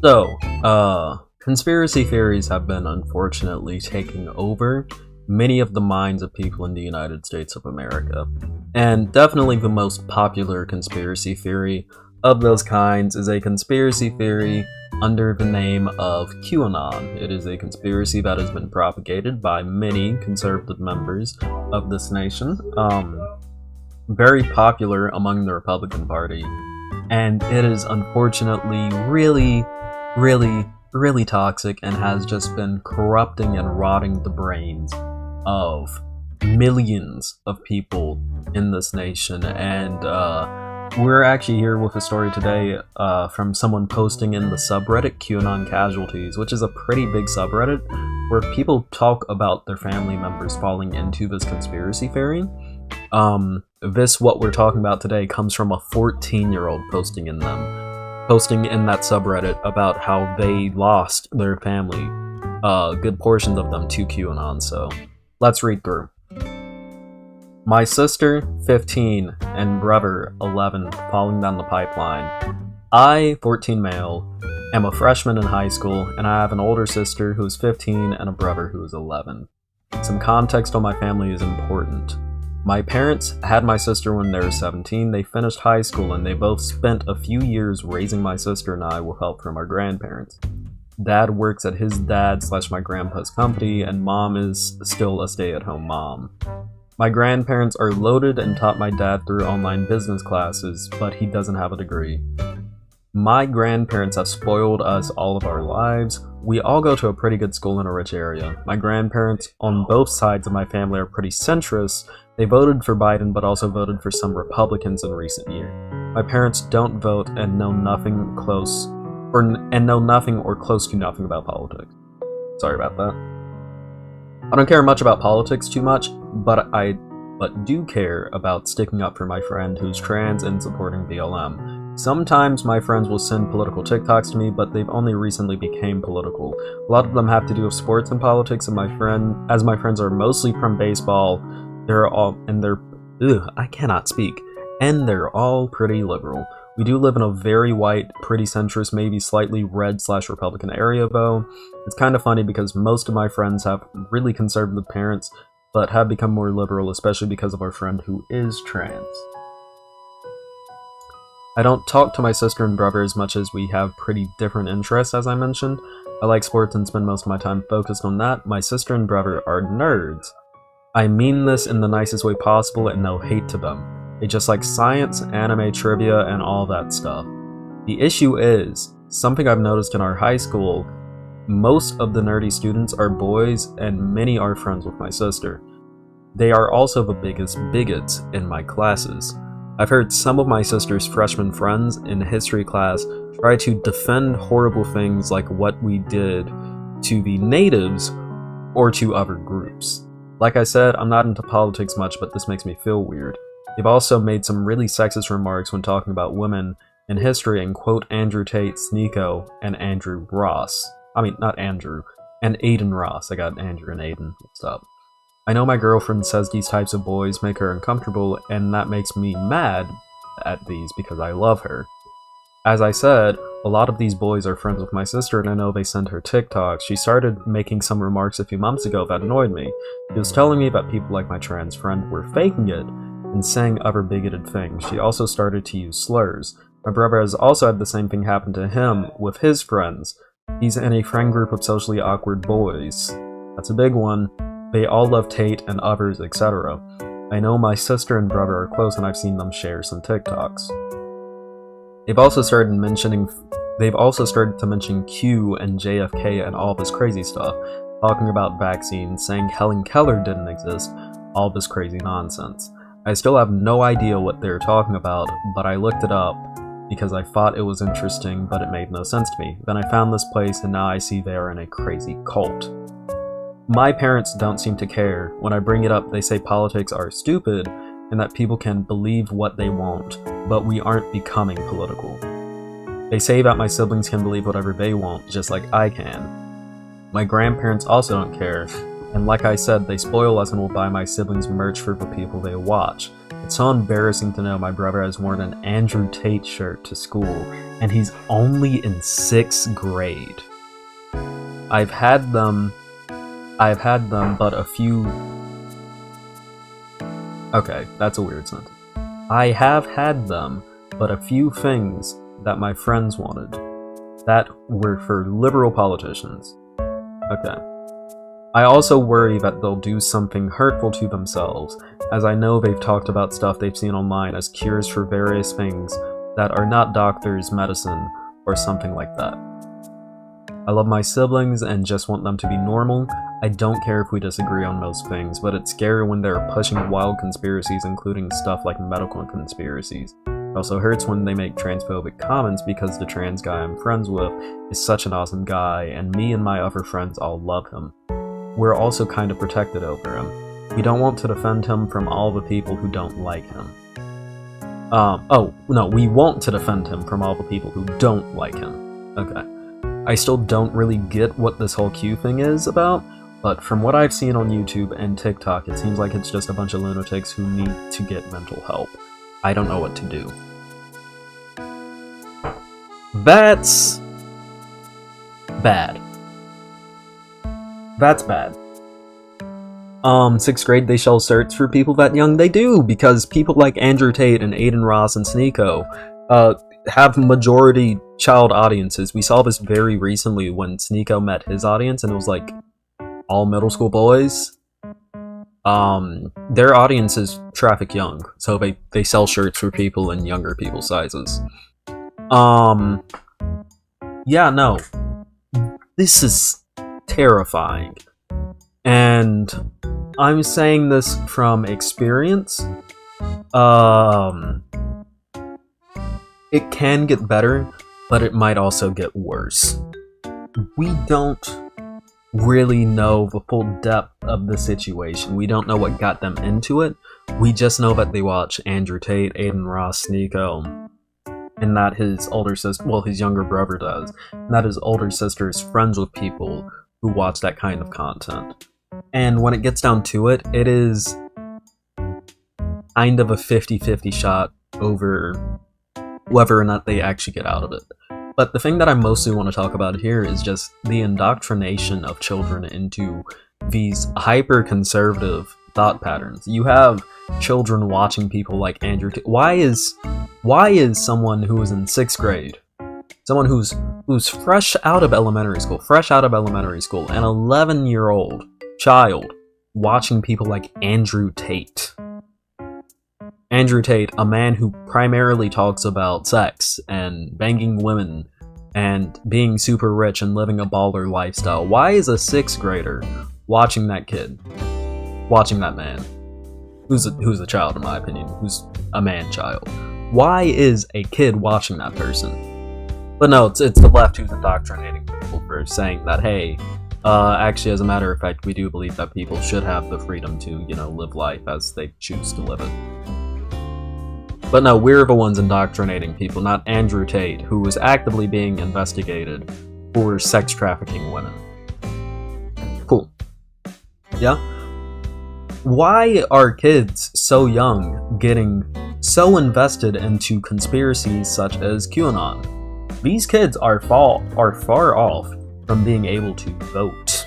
So, Conspiracy theories have been unfortunately taking over many of the minds of people in the United States of America. And definitely the most popular conspiracy theory of those kinds is a conspiracy theory under the name of QAnon. It is a conspiracy that has been propagated by many conservative members of this nation. Very popular among the Republican Party. And it is unfortunately really toxic and has just been corrupting and rotting the brains of millions of people in this nation. And we're actually here with a story today from someone posting in the subreddit QAnon Casualties, which is a pretty big subreddit where people talk about their family members falling into this conspiracy theory. What we're talking about today comes from a 14-year-old posting in that subreddit about how they lost their family, good portions of them, to QAnon. So let's read through. My sister, 15, and brother, 11, falling down the pipeline. I, 14 male, am a freshman in high school, and I have an older sister who is 15 and a brother who is 11. Some context on my family is important. My parents had my sister when they were 17, they finished high school, and they both spent a few years raising my sister and I with help from our grandparents. Dad works at his dad/my grandpa's company, and mom is still a stay-at-home mom. My grandparents are loaded and taught my dad through online business classes, but he doesn't have a degree. My grandparents have spoiled us all of our lives. We all go to a pretty good school in a rich area. My grandparents on both sides of my family are pretty centrist. They voted for Biden, but also voted for some Republicans in recent years. My parents don't vote and know nothing or close to nothing about politics. Sorry about that. I don't care much about politics too much, but do care about sticking up for my friend who's trans and supporting BLM. Sometimes my friends will send political TikToks to me, but they've only recently became political. A lot of them have to do with sports and politics, and my friends are mostly from baseball, they're all pretty liberal. We do live in a very white, pretty centrist, maybe slightly red/Republican area though. It's kind of funny because most of my friends have really conservative parents, but have become more liberal, especially because of our friend who is trans. I don't talk to my sister and brother as much as we have pretty different interests, as I mentioned. I like sports and spend most of my time focused on that. My sister and brother are nerds. I mean this in the nicest way possible and no hate to them. They just like science, anime, trivia, and all that stuff. The issue is, something I've noticed in our high school, most of the nerdy students are boys and many are friends with my sister. They are also the biggest bigots in my classes. I've heard some of my sister's freshman friends in history class try to defend horrible things like what we did to the natives or to other groups. Like I said, I'm not into politics much, but this makes me feel weird. They've also made some really sexist remarks when talking about women in history and quote Andrew Tate, Sneeko, and Andrew Ross. Not Andrew, and Aiden Ross. I got Andrew and Aiden mixed up. I know my girlfriend says these types of boys make her uncomfortable, and that makes me mad at these because I love her. As I said, a lot of these boys are friends with my sister, and I know they send her TikToks. She started making some remarks a few months ago that annoyed me. She was telling me that people like my trans friend were faking it, and saying other bigoted things. She also started to use slurs. My brother has also had the same thing happen to him with his friends. He's in a friend group of socially awkward boys. That's a big one. They all love Tate and others, etc. I know my sister and brother are close and I've seen them share some TikToks. They've also started to mention Q and JFK and all this crazy stuff, talking about vaccines, saying Helen Keller didn't exist, all this crazy nonsense. I still have no idea what they're talking about, but I looked it up because I thought it was interesting, but it made no sense to me. Then I found this place and now I see they are in a crazy cult. My parents don't seem to care. When I bring it up, they say politics are stupid and that people can believe what they want, but we aren't becoming political. They say that my siblings can believe whatever they want, just like I can. My grandparents also don't care. And like I said, they spoil us and will buy my siblings merch for the people they watch. It's so embarrassing to know my brother has worn an Andrew Tate shirt to school, and he's only in 6th grade. I've had them, but a few... Okay, that's a weird sentence. I have had them, but a few things that my friends wanted that were for liberal politicians. Okay. I also worry that they'll do something hurtful to themselves, as I know they've talked about stuff they've seen online as cures for various things that are not doctors, medicine, or something like that. I love my siblings and just want them to be normal. I don't care if we disagree on most things, but it's scary when they're pushing wild conspiracies, including stuff like medical conspiracies. It also hurts when they make transphobic comments because the trans guy I'm friends with is such an awesome guy, and me and my other friends all love him. We're also kind of protected over him. We don't want to defend him from all the people who don't like him. We want to defend him from all the people who don't like him. Okay. I still don't really get what this whole Q thing is about, but from what I've seen on YouTube and TikTok, it seems like it's just a bunch of lunatics who need to get mental help. I don't know what to do. That's bad. That's bad. 6th grade, they sell shirts for people that young? They do, because people like Andrew Tate and Aiden Ross and Sneeko have majority child audiences. We saw this very recently when Sneeko met his audience, and it was like all middle school boys. Their audience is traffic young, so they sell shirts for people in younger people's sizes. Yeah, no. This is terrifying. And I'm saying this from experience. It can get better, but it might also get worse. We don't really know the full depth of the situation. We don't know what got them into it. We just know that they watch Andrew Tate, Aiden Ross, Sneeko, and that his older sister, well, his younger brother does, and that his older sister is friends with people who watch that kind of content. And when it gets down to it, it is kind of a 50-50 shot over whether or not they actually get out of it. But the thing that I mostly want to talk about here is just the indoctrination of children into these hyper-conservative thought patterns. You have children watching people like Andrew Tate. Why is someone who is in 6th grade, someone who's fresh out of elementary school, an 11-year-old child watching people like Andrew Tate? Andrew Tate, a man who primarily talks about sex and banging women and being super rich and living a baller lifestyle. Why is a 6th grader watching that kid? Watching that man? Who's a child, in my opinion. Who's a man-child. Why is a kid watching that person? But no, it's the left who's indoctrinating people for saying that, hey, actually, as a matter of fact, we do believe that people should have the freedom to, live life as they choose to live it. But no, we're the ones indoctrinating people, not Andrew Tate, who was actively being investigated for sex trafficking women. Cool. Yeah? Why are kids so young getting so invested into conspiracies such as QAnon? These kids are far off from being able to vote.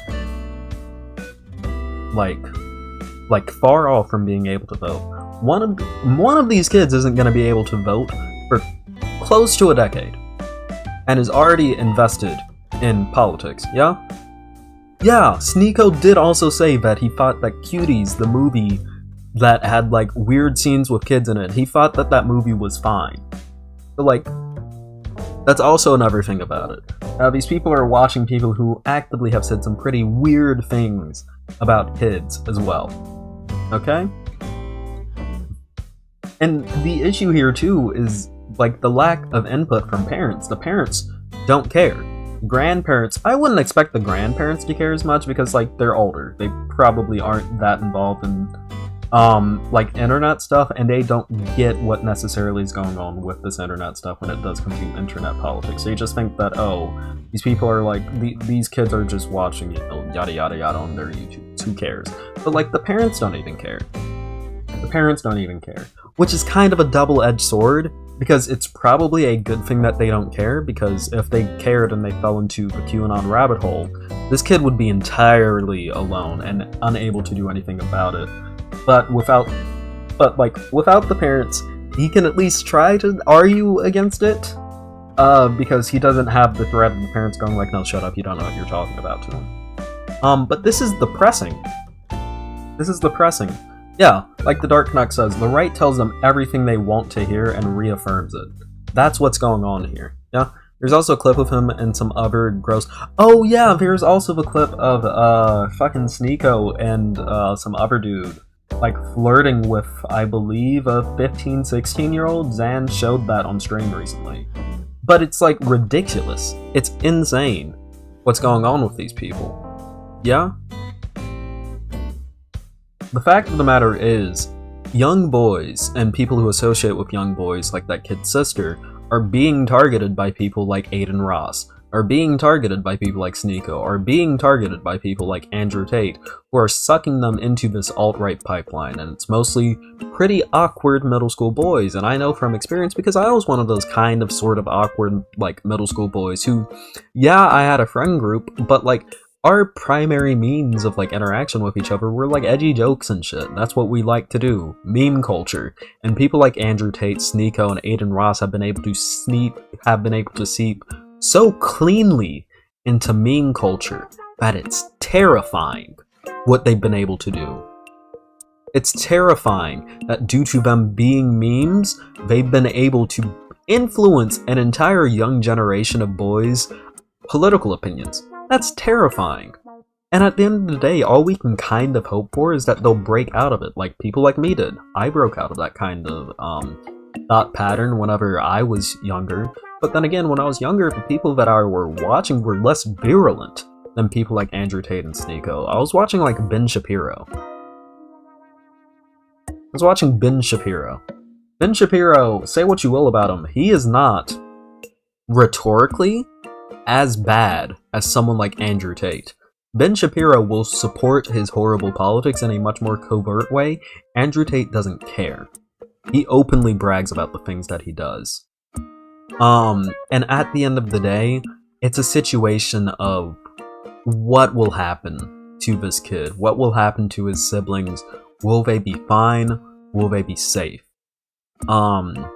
Like far off from being able to vote. One of these kids isn't going to be able to vote for close to a decade, and is already invested in politics. Yeah? Yeah, Sneeko did also say that he thought that Cuties, the movie that had like weird scenes with kids in it, he thought that movie was fine. But that's also another thing about it. Now, these people are watching people who actively have said some pretty weird things about kids as well. Okay? And the issue here too is the lack of input from parents. The parents don't care. Grandparents, I wouldn't expect the grandparents to care as much because they're older. They probably aren't that involved in internet stuff, and they don't get what necessarily is going on with this internet stuff when it does come to internet politics. They just think that, these people are these kids are just watching, yada yada yada on their YouTube. Who cares? But the parents don't even care. The parents don't even care. Which is kind of a double-edged sword, because it's probably a good thing that they don't care, because if they cared and they fell into the QAnon rabbit hole, this kid would be entirely alone and unable to do anything about it. But without the parents, he can at least try to argue against it, because he doesn't have the threat of the parents going like, no, shut up, you don't know what you're talking about to him. But this is depressing. This is depressing. Yeah, like the Dark Knuck says, the right tells them everything they want to hear and reaffirms it. That's what's going on here. Yeah? There's also a clip of him and some other gross... Oh yeah, there's also the clip of fucking Sneeko and some other dude, like, flirting with, I believe, a 15, 16-year-old. Zan showed that on stream recently. But it's, like, ridiculous. It's insane what's going on with these people. Yeah? The fact of the matter is, young boys and people who associate with young boys, like that kid's sister, are being targeted by people like Aiden Ross, are being targeted by people like Sneeko, are being targeted by people like Andrew Tate, who are sucking them into this alt-right pipeline, and it's mostly pretty awkward middle school boys, and I know from experience because I was one of those kind of sort of awkward, like, middle school boys who, yeah, I had a friend group, but, like, our primary means of, like, interaction with each other were, like, edgy jokes and shit. That's what we like to do. Meme culture. And people like Andrew Tate, Sneeko, and Aiden Ross have been able to seep so cleanly into meme culture that it's terrifying what they've been able to do. It's terrifying that due to them being memes, they've been able to influence an entire young generation of boys' political opinions. That's terrifying. And at the end of the day, all we can kind of hope for is that they'll break out of it, like people like me did. I broke out of that kind of thought pattern whenever I was younger. But then again, when I was younger, the people that I were watching were less virulent than people like Andrew Tate and Sneeko. I was watching like Ben Shapiro. Ben Shapiro, say what you will about him, he is not rhetorically as bad as someone like Andrew Tate. Ben Shapiro will support his horrible politics in a much more covert way. Andrew Tate doesn't care. He openly brags about the things that he does. And at the end of the day, it's a situation of what will happen to this kid? What will happen to his siblings? Will they be fine? Will they be safe? And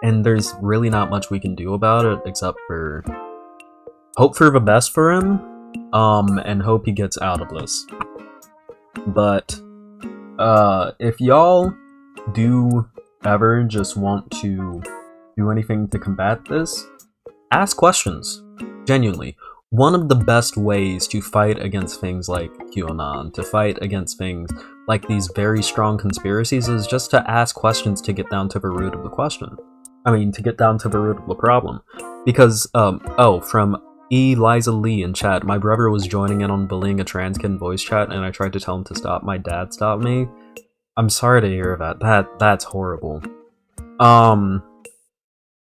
there's really not much we can do about it except for hope for the best for him, and hope he gets out of this. But, if y'all do ever just want to do anything to combat this, ask questions. Genuinely. One of the best ways to fight against things like QAnon, to fight against things like these very strong conspiracies, is just to ask questions to get down to the root of the question. To get down to the root of the problem. Because, from Eliza Lee in chat, my brother was joining in on bullying a trans kid in voice chat, and I tried to tell him to stop. My dad stopped me. I'm sorry to hear that. That's horrible.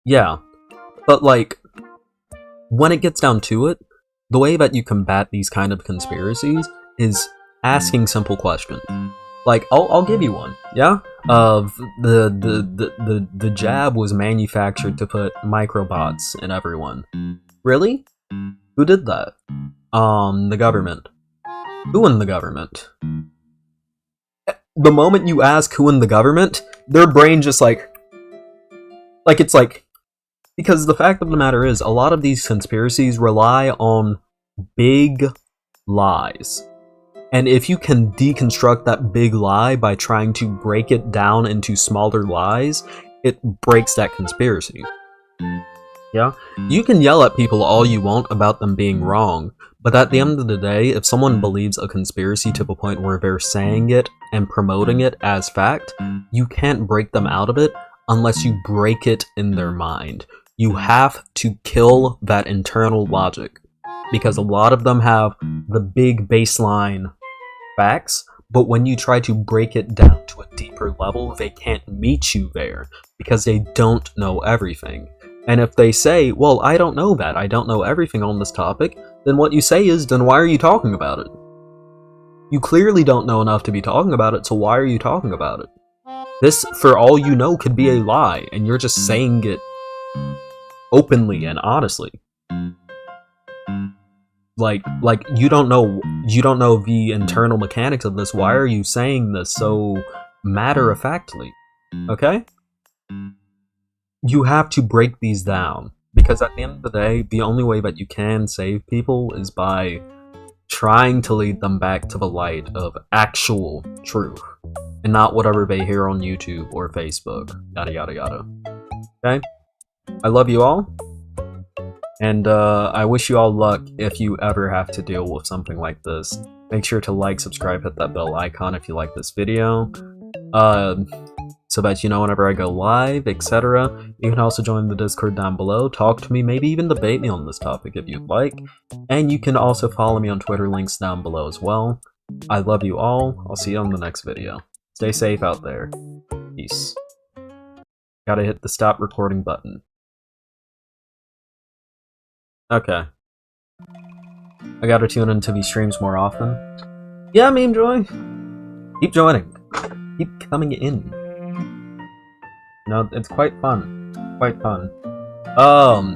Yeah. But, like, when it gets down to it, the way that you combat these kind of conspiracies is asking simple questions. Like, I'll give you one, yeah? The jab was manufactured to put microbots in everyone. Really? Who did that? The government. Who in the government? The moment you ask who in the government, their brain just it's like, because the fact of the matter is, a lot of these conspiracies rely on big lies. And if you can deconstruct that big lie by trying to break it down into smaller lies, it breaks that conspiracy. Yeah? You can yell at people all you want about them being wrong, but at the end of the day, if someone believes a conspiracy to the point where they're saying it and promoting it as fact, you can't break them out of it unless you break it in their mind. You have to kill that internal logic, because a lot of them have the big baseline facts, but when you try to break it down to a deeper level, they can't meet you there, because they don't know everything. And if they say, well, I don't know that, I don't know everything on this topic, then what you say is, then why are you talking about it? You clearly don't know enough to be talking about it, so why are you talking about it? This, for all you know, could be a lie, and you're just saying it openly and honestly. Like you don't know the internal mechanics of this. Why are you saying this so matter-of-factly? Okay? You have to break these down, because at the end of the day, the only way that you can save people is by trying to lead them back to the light of actual truth, and not whatever they hear on YouTube or Facebook, yada yada yada. Okay? I love you all, and I wish you all luck if you ever have to deal with something like this. Make sure to like, subscribe, hit that bell icon if you like this video, so that you know whenever I go live, etc. You can also join the Discord down below, talk to me, maybe even debate me on this topic if you'd like, and you can also follow me on Twitter, links down below as well. I love you all, I'll see you on the next video. Stay safe out there. Peace. Gotta hit the stop recording button. Okay. I gotta tune into these streams more often. Yeah, Meme Joy! Keep joining. Keep coming in. You know, it's quite fun. Quite fun.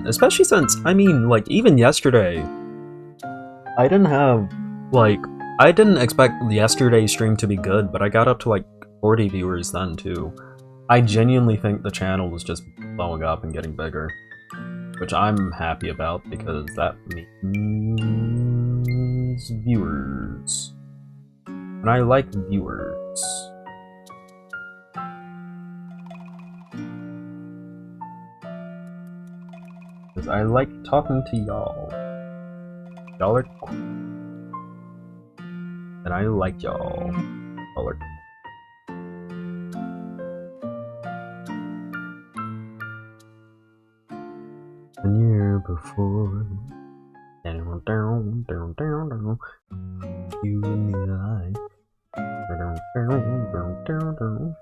Especially since, I mean, like, even yesterday, I didn't expect yesterday's stream to be good, but I got up to, like, 40 viewers then, too. I genuinely think the channel was just blowing up and getting bigger, which I'm happy about, because that means viewers. And I like viewers. Because I like talking to y'all. Y'all are cool. And I like y'all. Y'all are cool. A year before, down, down, down, down, down, you and me, down, down, down, down, down,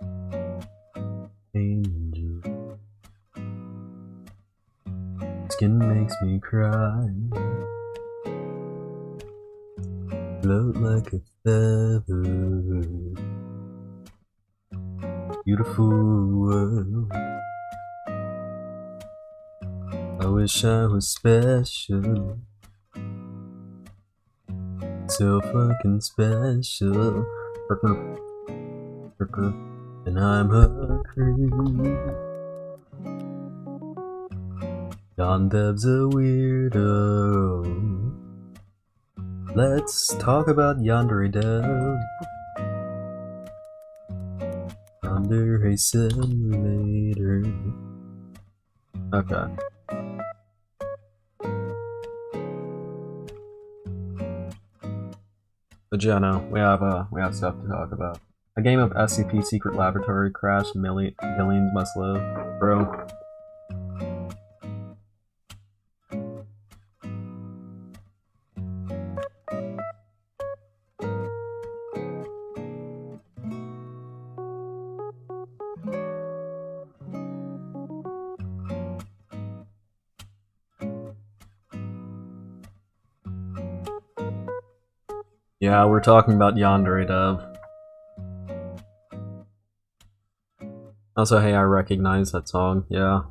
angel, skin makes me cry, float like a feather, beautiful world. I wish I was special, so fucking special, and I'm hungry. YandereDev's a weirdo. Let's talk about YandereDev. Yandere Simulator. Okay. But yeah, no, we have stuff to talk about. A game of SCP Secret Laboratory crashed, millions must live. Bro. Yeah, we're talking about YandereDev. Also, hey, I recognize that song, yeah.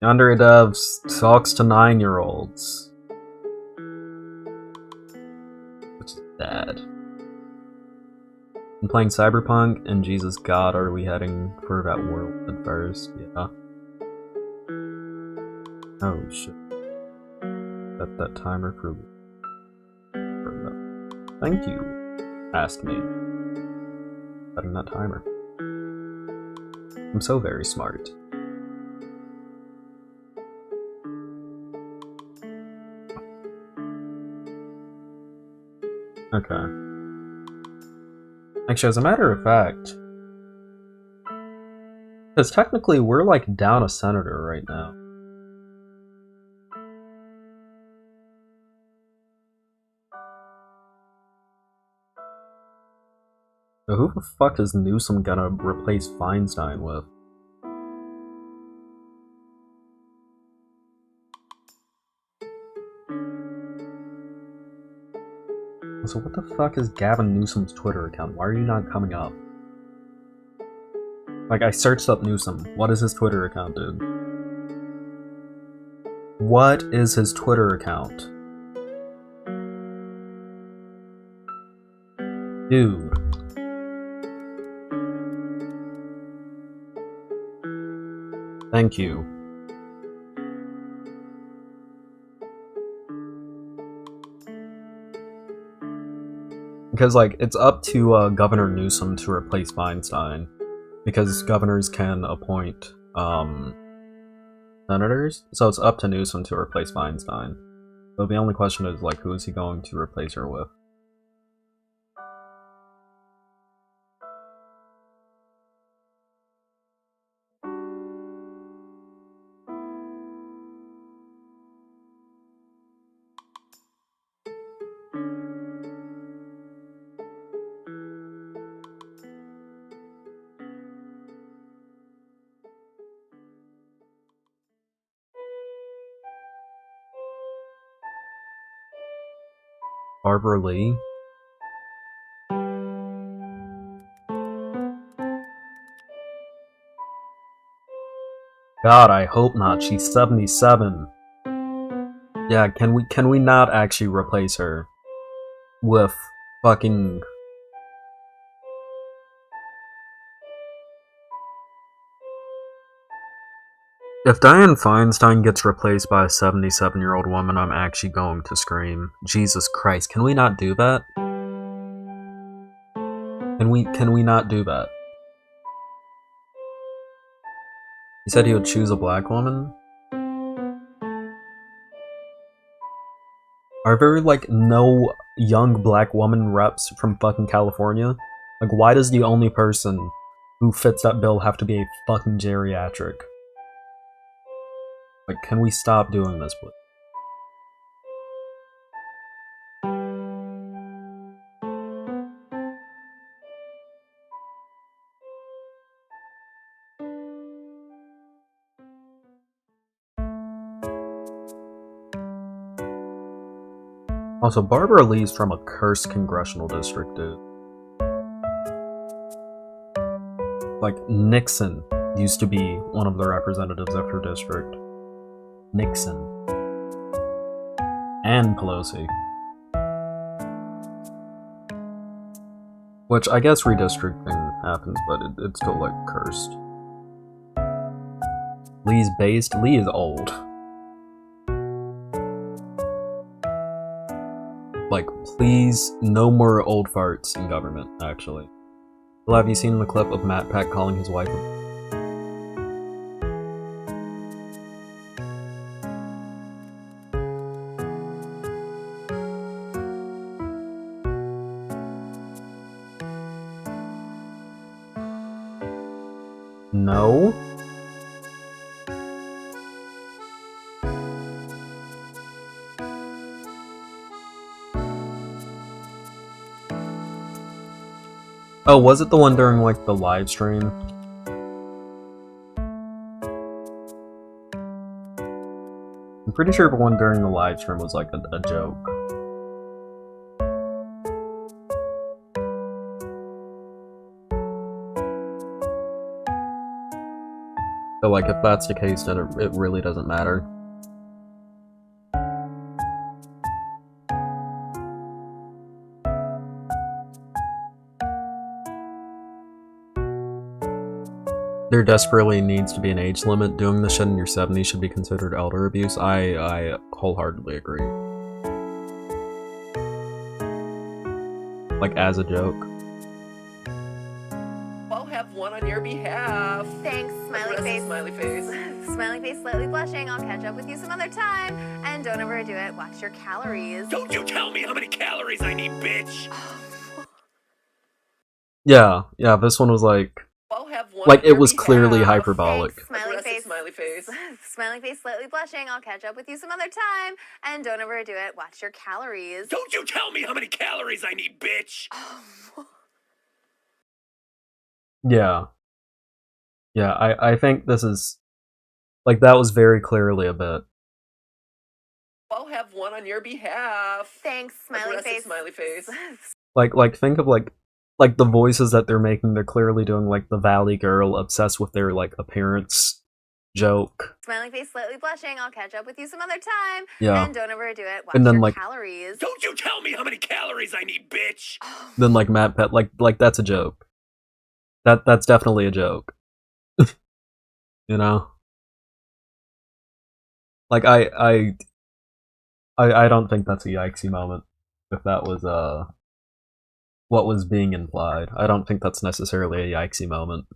YandereDev talks to 9-year-olds. Which is bad. I'm playing Cyberpunk, and Jesus God, are we heading for that world at first? Yeah. Oh shit. Set that timer for that. Thank you. Ask me. Setting that timer. I'm so very smart. Okay. Actually, as a matter of fact, because technically we're like down a senator right now. So who the fuck is Newsom gonna replace Feinstein with? So what the fuck is Gavin Newsom's Twitter account? Why are you not coming up? Like, I searched up Newsom. What is his Twitter account, dude? What is his Twitter account? Dude. Thank you. Because, like, it's up to Governor Newsom to replace Feinstein. Because governors can appoint, senators. So it's up to Newsom to replace Feinstein. So the only question is, like, who is he going to replace her with? Barbara Lee? God, I hope not. She's 77. Yeah, can we not actually replace her with fucking... If Dianne Feinstein gets replaced by a 77-year-old woman, I'm actually going to scream. Jesus Christ, can we not do that? Can we not do that? He said he would choose a black woman? Are there, like, no young black woman reps from fucking California? Like, why does the only person who fits that bill have to be a fucking geriatric? Like, can we stop doing this, please? Also, Barbara Lee's from a cursed congressional district, dude. Like, Nixon used to be one of the representatives of her district. Nixon. And Pelosi. Which, I guess redistricting happens, but it's still, like, cursed. Lee's based. Lee is old. Like, please, no more old farts in government, actually. Well, have you seen the clip of Matt Peck calling his wife a... No? Oh, was it the one during, like, the live stream? I'm pretty sure the one during the live stream was, like, a joke. So, like, if that's the case, then it really doesn't matter. There desperately needs to be an age limit. Doing this shit in your 70s should be considered elder abuse. I wholeheartedly agree. Like, as a joke. I'll have one on your behalf. Thanks, smiley face. Smiley face. Smiley face, slightly blushing. I'll catch up with you some other time. And don't overdo it. Watch your calories. Don't you tell me how many calories I need, bitch. Yeah, this one was like... Like, it was clearly hyperbolic. Thanks, smiley face. Smiley face. Smiley face, slightly blushing. I'll catch up with you some other time. And don't overdo it. Watch your calories. Don't you tell me how many calories I need, bitch. Yeah. Yeah, I think this is... Like, that was very clearly a bit. I'll have one on your behalf. Thanks, smiley face. Smiley face. Like, think of, like, like the voices that they're making, they're clearly doing like the Valley Girl obsessed with their like appearance joke. Smiling face, slightly blushing. I'll catch up with you some other time. Yeah. And don't overdo it. Watch And then your like calories. Don't you tell me how many calories I need, bitch! then like Matt Pet like that's a joke. That's definitely a joke. You know? Like I don't think that's a yikesy moment if that was what was being implied. I don't think that's necessarily a yikesy moment.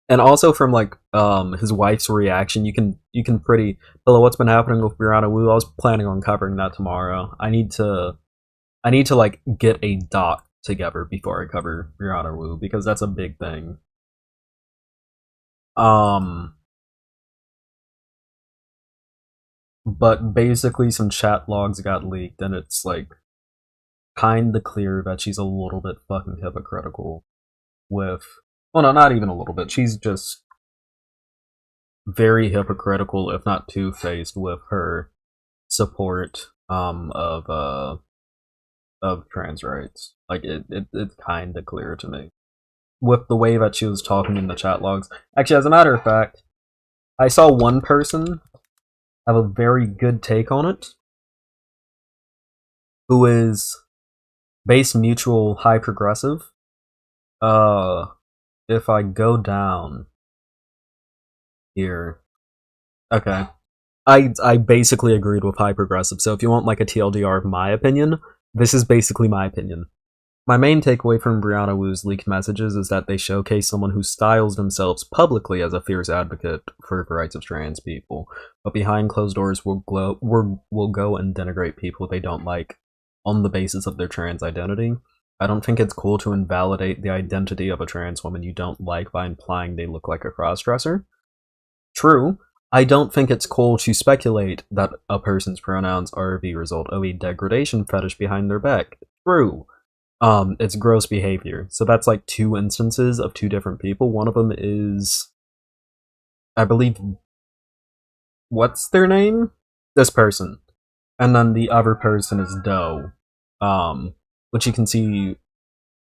And also from like his wife's reaction, you can pretty Hello, what's been happening with Brianna Wu? I was planning on covering that tomorrow. I need to like get a doc together before I cover Brianna Wu because that's a big thing. But basically some chat logs got leaked and it's like kinda clear that she's a little bit fucking hypocritical with, well no, not even a little bit, she's just very hypocritical, if not two-faced, with her support of trans rights. Like it's kinda clear to me. With the way that she was talking in the chat logs. Actually, as a matter of fact, I saw one person have a very good take on it, who is base mutual high progressive. If I go down here, okay, I basically agreed with high progressive. So if you want like a TLDR of my opinion, this is basically my opinion. My main takeaway from Brianna Wu's leaked messages is that they showcase someone who styles themselves publicly as a fierce advocate for the rights of trans people, but behind closed doors will go and denigrate people they don't like on the basis of their trans identity. I don't think it's cool to invalidate the identity of a trans woman you don't like by implying they look like a crossdresser. True, I don't think it's cool to speculate that a person's pronouns are the result of a degradation fetish behind their back. True. It's gross behavior. So that's like two instances of two different people. One of them is, I believe, what's their name? This person. And then the other person is Doe. Which you can see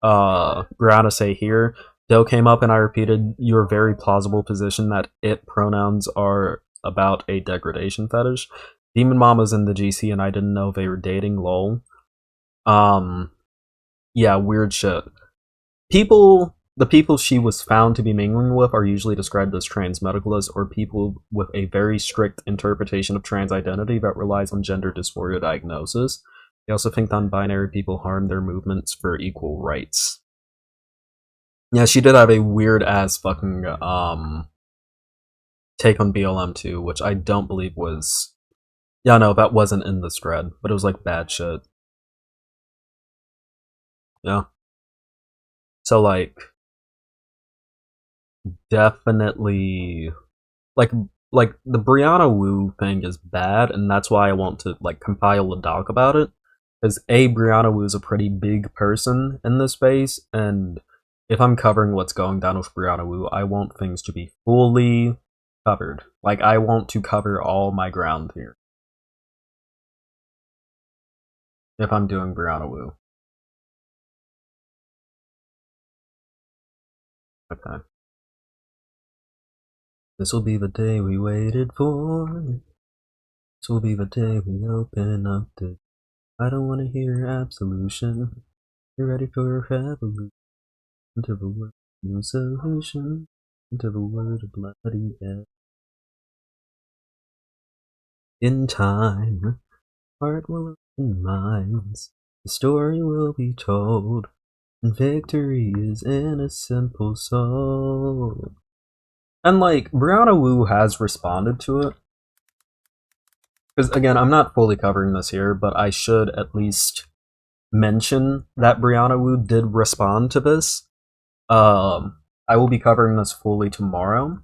Brianna say here. Doe came up and I repeated your very plausible position that it pronouns are about a degradation fetish. Demon Mama's in the GC and I didn't know they were dating, lol. Yeah, weird shit. The people she was found to be mingling with are usually described as trans medicalists or people with a very strict interpretation of trans identity that relies on gender dysphoria diagnosis. They also think non-binary people harm their movements for equal rights. Yeah, she did have a weird-ass fucking, take on BLM too, which I don't believe was... Yeah, no, that wasn't in this thread, but it was like bad shit. Yeah. So like definitely like the Brianna Wu thing is bad, and that's why I want to like compile a doc about it. Because Brianna Wu is a pretty big person in this space, and if I'm covering what's going down with Brianna Wu, I want things to be fully covered. Like I want to cover all my ground here. If I'm doing Brianna Wu. Okay. This will be the day we waited for. This will be the day we open up the... I don't want to hear absolution. You're ready for a revolution. Into the word new solution. Into the word of bloody death. In time, heart will open minds. The story will be told. And victory is in a simple soul. And like, Brianna Wu has responded to it. Because again, I'm not fully covering this here, but I should at least mention that Brianna Wu did respond to this. I will be covering this fully tomorrow.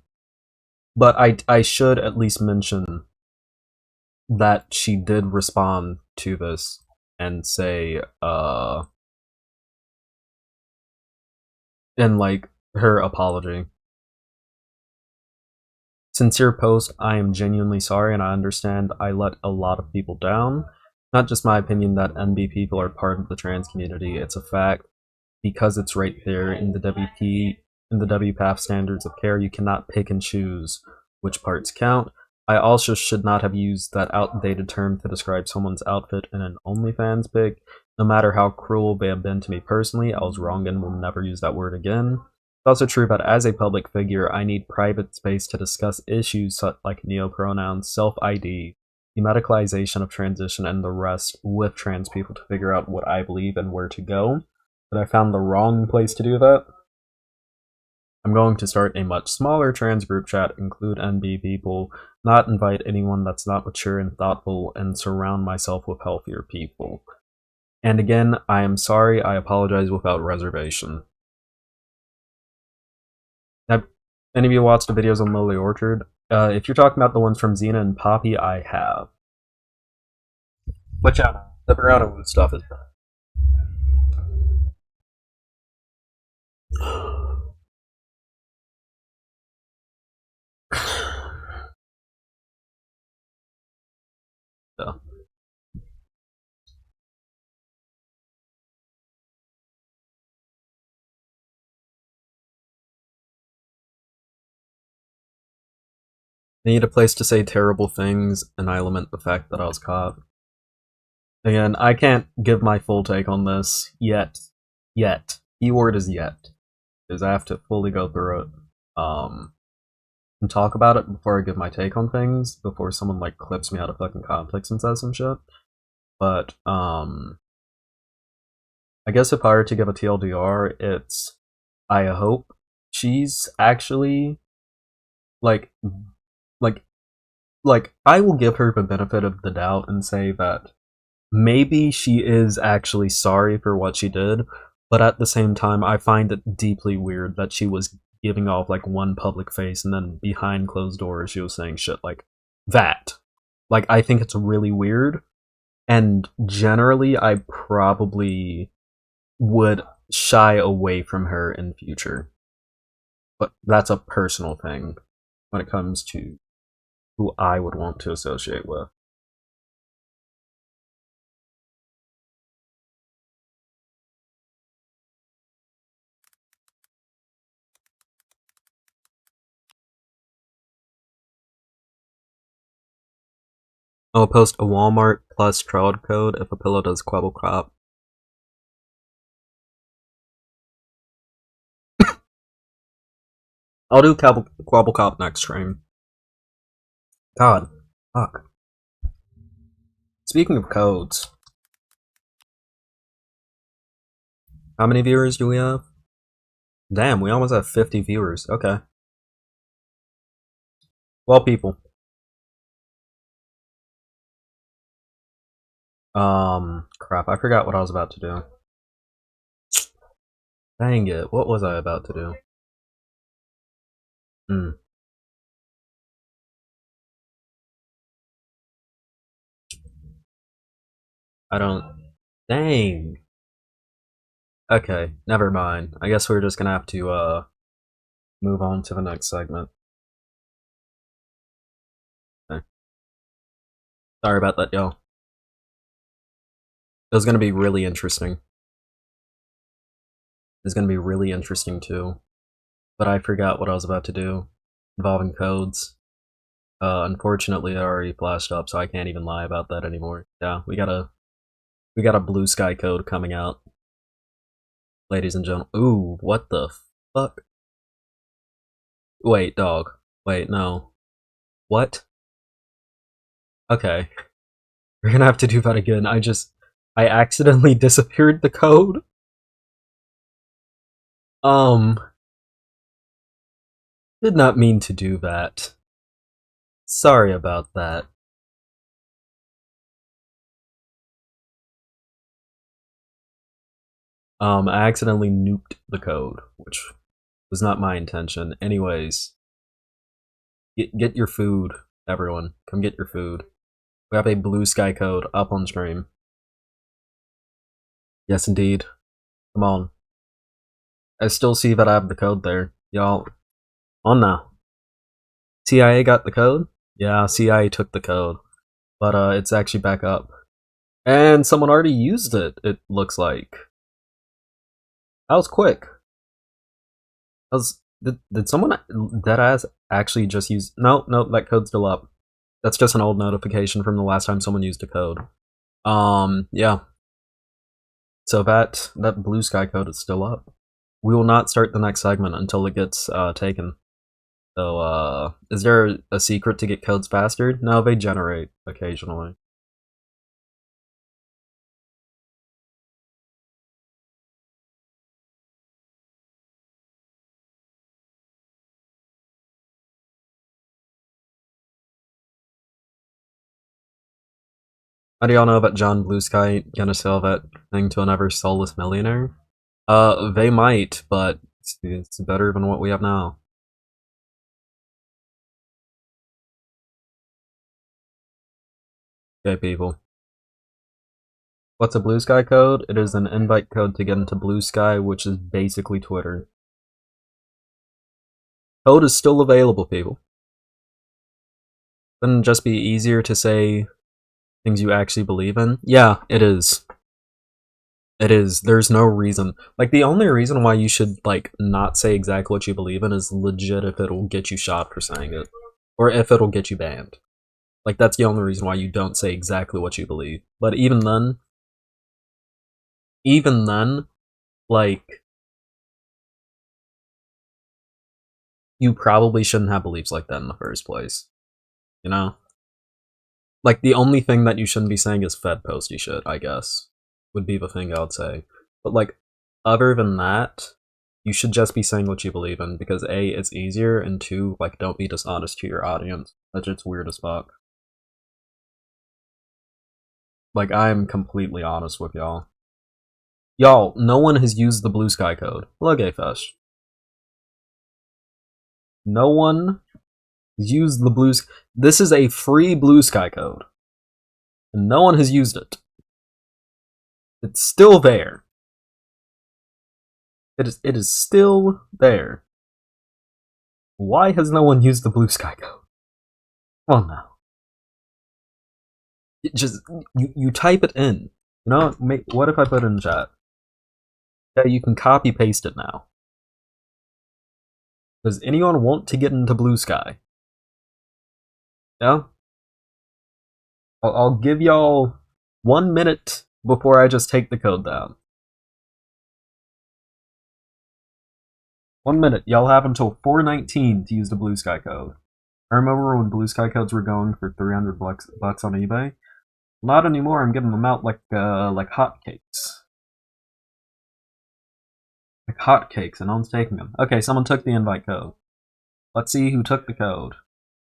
But I should at least mention that she did respond to this and say, in like her apology. Sincere post, I am genuinely sorry and I understand I let a lot of people down. Not just my opinion that NB people are part of the trans community, it's a fact. because it's right there in the WPATH standards of care, you cannot pick and choose which parts count. I also should not have used that outdated term to describe someone's outfit in an OnlyFans pic. No matter how cruel they have been to me personally, I was wrong and will never use that word again. It's also true that as a public figure, I need private space to discuss issues such like neopronouns, self-ID, the medicalization of transition, and the rest with trans people to figure out what I believe and where to go. But I found the wrong place to do that. I'm going to start a much smaller trans group chat, include NB people, not invite anyone that's not mature and thoughtful, and surround myself with healthier people. And again, I am sorry, I apologize without reservation. Have any of you watched the videos on Lowly Orchard? If you're talking about the ones from Xena and Poppy, I have. But yeah, the Brianna Wu stuff is bad. Yeah. I need a place to say terrible things, and I lament the fact that I was caught. Again, I can't give my full take on this yet. Yet. Keyword is yet. Because I have to fully go through it. And talk about it before I give my take on things, before someone like clips me out of fucking context and says some shit. But, I guess if I were to give a TLDR, it's, I hope she's actually, like, I will give her the benefit of the doubt and say that maybe she is actually sorry for what she did, but at the same time, I find it deeply weird that she was giving off, like, one public face, and then behind closed doors, she was saying shit like that. Like, I think it's really weird, and generally, I probably would shy away from her in future. But that's a personal thing when it comes to who I would want to associate with. I'll post a Walmart plus Trod code if a pillow does Quabble Cop. I'll do Quabble Cop next stream. God. Fuck. Speaking of codes. How many viewers do we have? Damn, we almost have 50 viewers. Okay. Well, people. Crap, I forgot what I was about to do. Dang it, what was I about to do? I don't... Dang! Okay, never mind. I guess we're just gonna have to, move on to the next segment. Okay. Sorry about that, y'all. It was gonna be really interesting. It's gonna be really interesting, too. But I forgot what I was about to do, involving codes. Unfortunately, I already flashed up, so I can't even lie about that anymore. Yeah, we got a blue sky code coming out. Ladies and gentlemen. Ooh, what the fuck? Wait, dog. Wait, no. What? Okay. We're gonna have to do that again. I accidentally disappeared the code. Did not mean to do that. Sorry about that. I accidentally nuked the code, which was not my intention. Anyways, get your food, everyone. Come get your food. We have a blue sky code up on stream. Yes, indeed. Come on. I still see that I have the code there. Y'all, on now. CIA got the code? Yeah, CIA took the code. But, it's actually back up. And someone already used it, it looks like. That was quick. That was did someone deadass actually just use? No, that code's still up. That's just an old notification from the last time someone used a code. Yeah. So that blue sky code is still up. We will not start the next segment until it gets taken. So, is there a secret to get codes faster? No, they generate occasionally. How do y'all know about John Blue Sky gonna sell that thing to another soulless millionaire? They might, but it's better than what we have now. Okay, people. What's a Blue Sky code? It is an invite code to get into Blue Sky, which is basically Twitter. Code is still available, people. Wouldn't it just be easier to say things you actually believe in? Yeah, it is. It is. There's no reason. Like, the only reason why you should, like, not say exactly what you believe in is legit if it'll get you shot for saying it. Or if it'll get you banned. Like, that's the only reason why you don't say exactly what you believe. But even then, like, you probably shouldn't have beliefs like that in the first place. You know? Like, the only thing that you shouldn't be saying is Fed posty shit, I guess. Would be the thing I would say. But, like, other than that, you should just be saying what you believe in, because A, it's easier, and 2, like, don't be dishonest to your audience. That's just weird as fuck. Like, I'm completely honest with y'all. Y'all, no one has used the Blue Sky code. Hello, Gayfesh. No one has used the Blue Sky. This is a free Blue Sky code. And no one has used it. It's still there. It is still there. Why has no one used the Blue Sky code? Well, no. It just you type it in. You know, what if I put it in chat? Yeah, you can copy paste it now. Does anyone want to get into Blue Sky? Yeah? I'll give y'all 1 minute before I just take the code down. 1 minute. Y'all have until 4:19 to use the Blue Sky code. I remember when Blue Sky codes were going for 300 bucks on eBay. Not anymore. I'm giving them out like hotcakes. Like hotcakes, and no one's taking them. Okay, someone took the invite code. Let's see who took the code.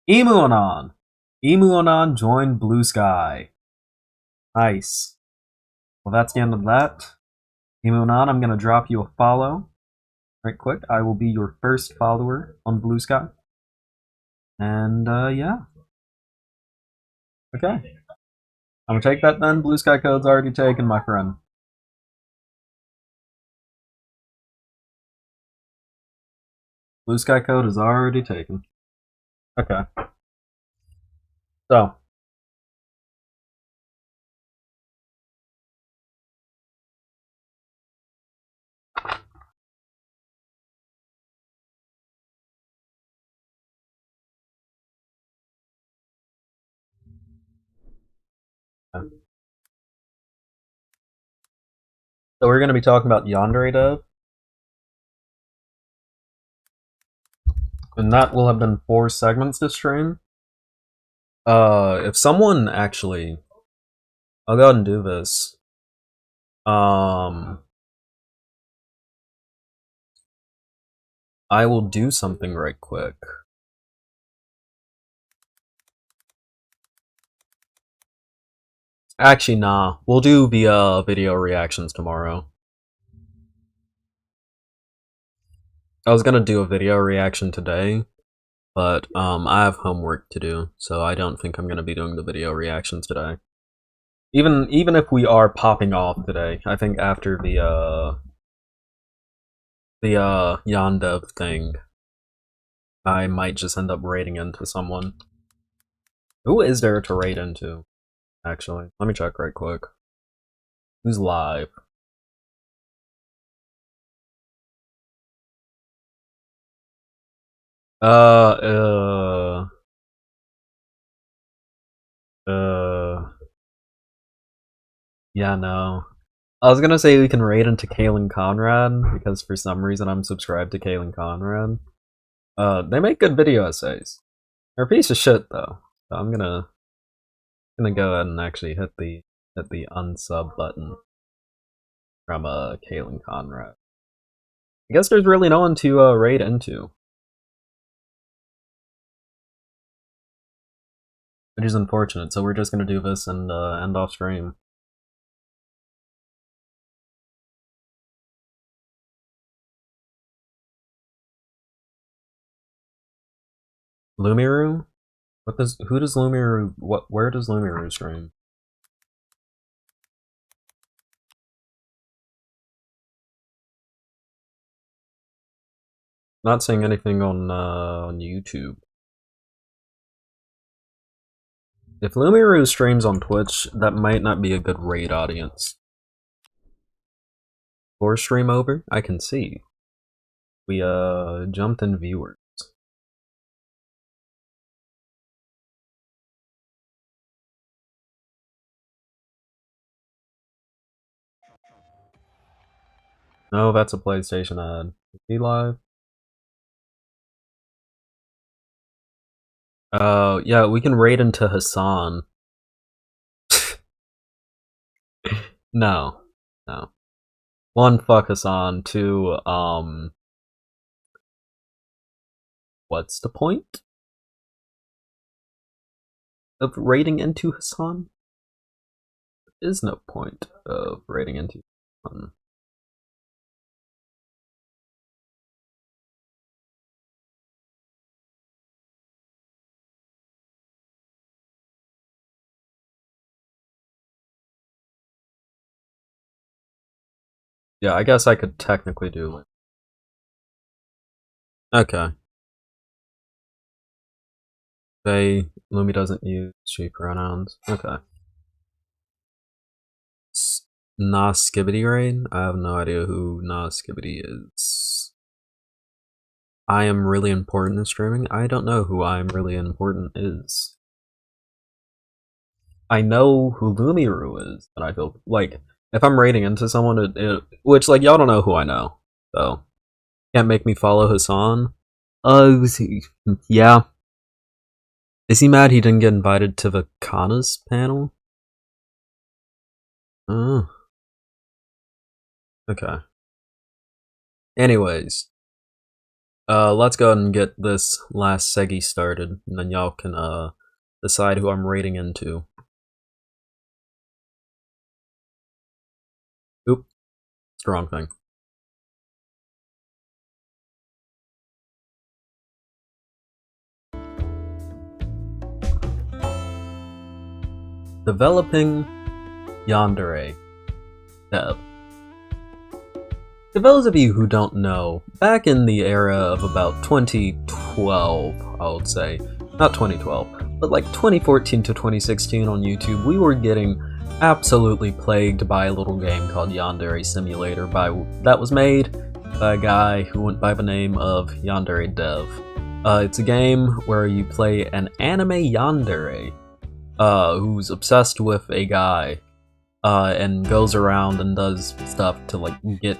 EmuAnon! EmuAnon joined Blue Sky. Nice. Well, that's the end of that. EmuAnon, I'm gonna drop you a follow. Right quick, I will be your first follower on Blue Sky. And, yeah. Okay. I'm gonna take that then. Blue Sky code's already taken, my friend. Blue Sky code is already taken. Okay. So. So we're going to be talking about YandereDev. And that will have been 4 segments this stream. If someone actually... I'll go ahead and do this. I will do something right quick. Actually, nah. We'll do the video reactions tomorrow. I was gonna do a video reaction today, but I have homework to do, so I don't think I'm gonna be doing the video reactions today. Even if we are popping off today, I think after the YandereDev thing, I might just end up raiding into someone. Who is there to raid into? Actually, let me check right quick. Who's live? Yeah, no. I was gonna say we can raid into Kalen Conrad, because for some reason I'm subscribed to Kalen Conrad. They make good video essays. They're a piece of shit though. So I'm gonna go ahead and actually hit the unsub button from Kalen Conrad. I guess there's really no one to raid into. Which is unfortunate, so we're just gonna do this and end off stream. Lumiru? Who does Lumiru, where does Lumiru stream? Not seeing anything on YouTube. If Lumiru streams on Twitch, that might not be a good raid audience. Or stream over? I can see. We jumped in viewers. No, that's a PlayStation ad. Is he live? Oh, yeah, we can raid into Hassan. No. No. One, fuck Hassan. Two, what's the point of raiding into Hassan? There is no point of raiding into Hassan. Yeah, I guess I could technically do it. Okay. Lumi doesn't use she pronouns. Okay. Nah Skibbity Rain? I have no idea who Nah Skibbity is. I am really important in streaming? I don't know who I am really important is. I know who Lumiru is, but I feel like if I'm raiding into someone, which, like, y'all don't know who I know, so can't make me follow Hassan. Yeah. Is he mad he didn't get invited to the Kanas panel? Oh. Okay. Anyways. Let's go ahead and get this last Segi started, and then y'all can, decide who I'm raiding into. Oop. It's the wrong thing. Developing YandereDev. For those of you who don't know, back in the era of about 2012, I would say, not 2012, but like 2014 to 2016 on YouTube, we were getting absolutely plagued by a little game called Yandere Simulator that was made by a guy who went by the name of YandereDev. It's a game where you play an anime yandere who's obsessed with a guy and goes around and does stuff to like get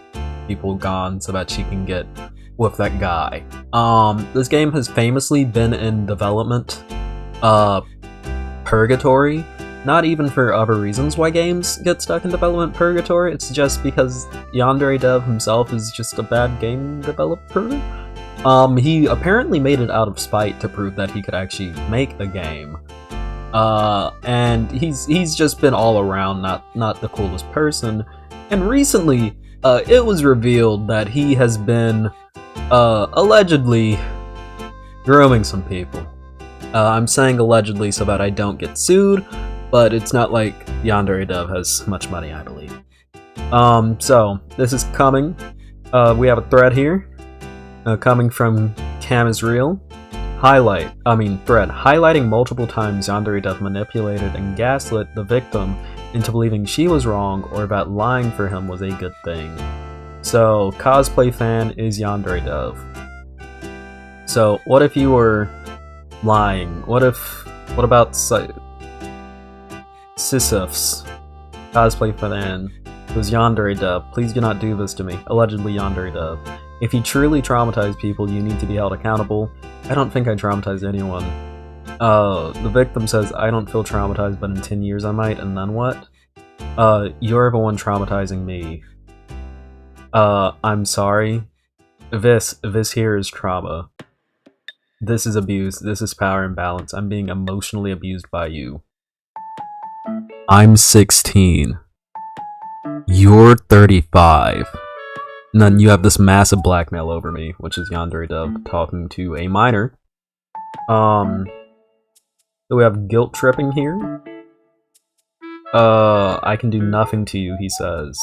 people gone so that she can get with that guy. This game has famously been in development purgatory. Not even for other reasons why games get stuck in development purgatory, it's just because YandereDev himself is just a bad game developer. He apparently made it out of spite to prove that he could actually make a game. And he's just been all around not the coolest person. And recently, it was revealed that he has been allegedly grooming some people. I'm saying allegedly so that I don't get sued, but it's not like YandereDev has much money, I believe. So this is coming. We have a thread here coming from Cam is Real. Thread highlighting multiple times YandereDev manipulated and gaslit the victim into believing she was wrong or that lying for him was a good thing. So, cosplay fan is YandereDev. So, what if you were lying? What about Sisyphus? Cosplay fan. Who's YandereDev? Please do not do this to me. Allegedly YandereDev. If you truly traumatize people, you need to be held accountable. I don't think I traumatized anyone. The victim says, I don't feel traumatized, but in 10 years I might, and then what? You're the one traumatizing me. I'm sorry. This here is trauma. This is abuse. This is power imbalance. I'm being emotionally abused by you. I'm 16. You're 35. And then you have this massive blackmail over me, which is YandereDev talking to a minor. So we have guilt tripping here. I can do nothing to you, he says.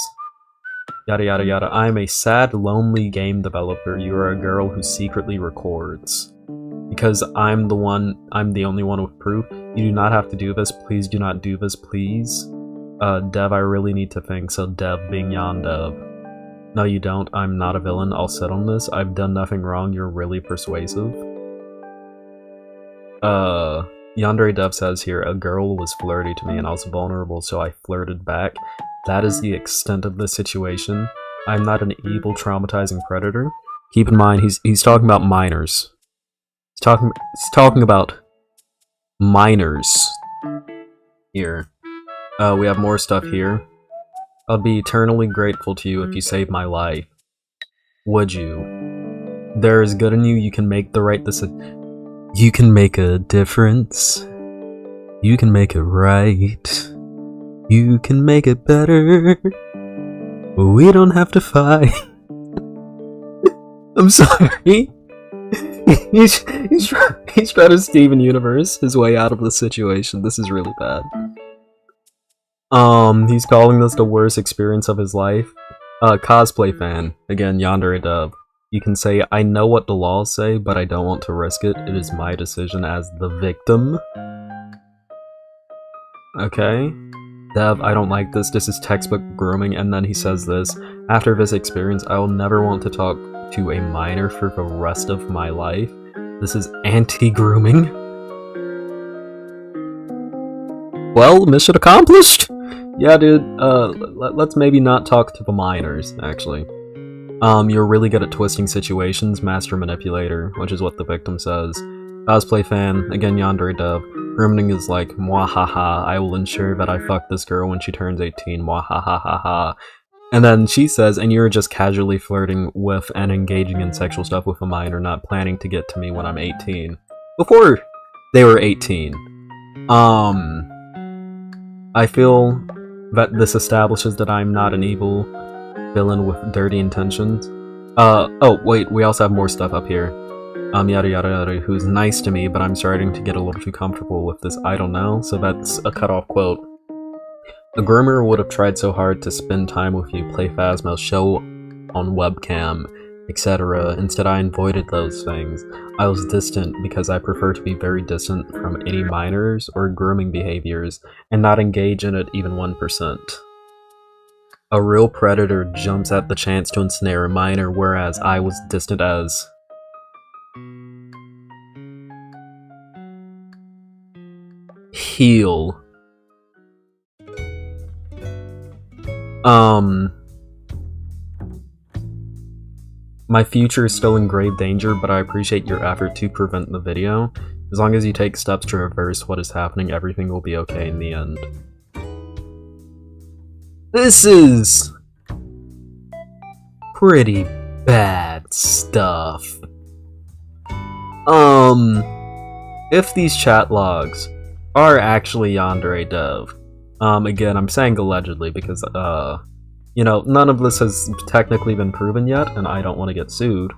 Yada yada yada. I'm a sad, lonely game developer. You are a girl who secretly records. Because I'm the only one with proof. You do not have to do this. Please do not do this, please. Dev, I really need to think. So Dev being YandereDev. No, you don't. I'm not a villain. I'll sit on this. I've done nothing wrong. You're really persuasive. YandereDev says here, a girl was flirty to me and I was vulnerable, so I flirted back. That is the extent of the situation. I'm not an evil, traumatizing predator. Keep in mind, he's talking about minors. He's talking about minors here. We have more stuff here. I'll be eternally grateful to you if you saved my life. Would you? There is good in you. You can make the right decision. You can make a difference. You can make it right. You can make it better. We don't have to fight. I'm sorry. He's trying to Steven Universe his way out of the situation. This is really bad. He's calling this the worst experience of his life. Cosplay fan. Again, YandereDev. You can say, I know what the laws say, but I don't want to risk it. It is my decision as the victim. Okay. Dev, I don't like this. This is textbook grooming. And then he says this. After this experience, I will never want to talk to a minor for the rest of my life. This is anti-grooming. Well, mission accomplished! Yeah, dude, let's maybe not talk to the minors, actually. You're really good at twisting situations, master manipulator, which is what the victim says. Cosplay fan, again YandereDev. Grooming is like, mwahaha, I will ensure that I fuck this girl when she turns 18, mwahahaha. And then she says, and you're just casually flirting with and engaging in sexual stuff with a minor, not planning to get to me when I'm 18. Before they were 18. I feel that this establishes that I'm not an evil villain with dirty intentions. Oh, wait, we also have more stuff up here. Yada yada yada, who's nice to me, but I'm starting to get a little too comfortable with this I don't know, so that's a cutoff quote. The groomer would have tried so hard to spend time with you, play Phasmo, show on webcam, etc. Instead, I avoided those things. I was distant because I prefer to be very distant from any minors or grooming behaviors and not engage in it even 1%. A real predator jumps at the chance to ensnare a minor, whereas I was distant as... Heal. My future is still in grave danger, but I appreciate your effort to prevent the video. As long as you take steps to reverse what is happening, everything will be okay in the end. This is pretty bad stuff. If these chat logs are actually YandereDev, again, I'm saying allegedly because, you know, none of this has technically been proven yet, and I don't want to get sued.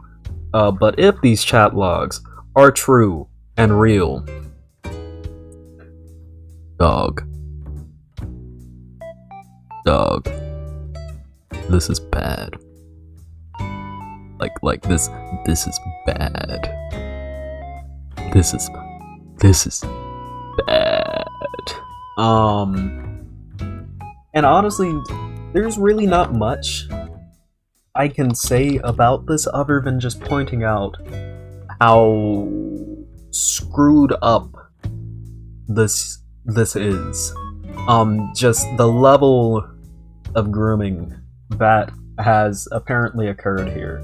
But if these chat logs are true and real, dog, this is bad. Like this is bad. This is bad. And honestly, there's really not much I can say about this other than just pointing out how screwed up this is. Just the level of grooming that has apparently occurred here,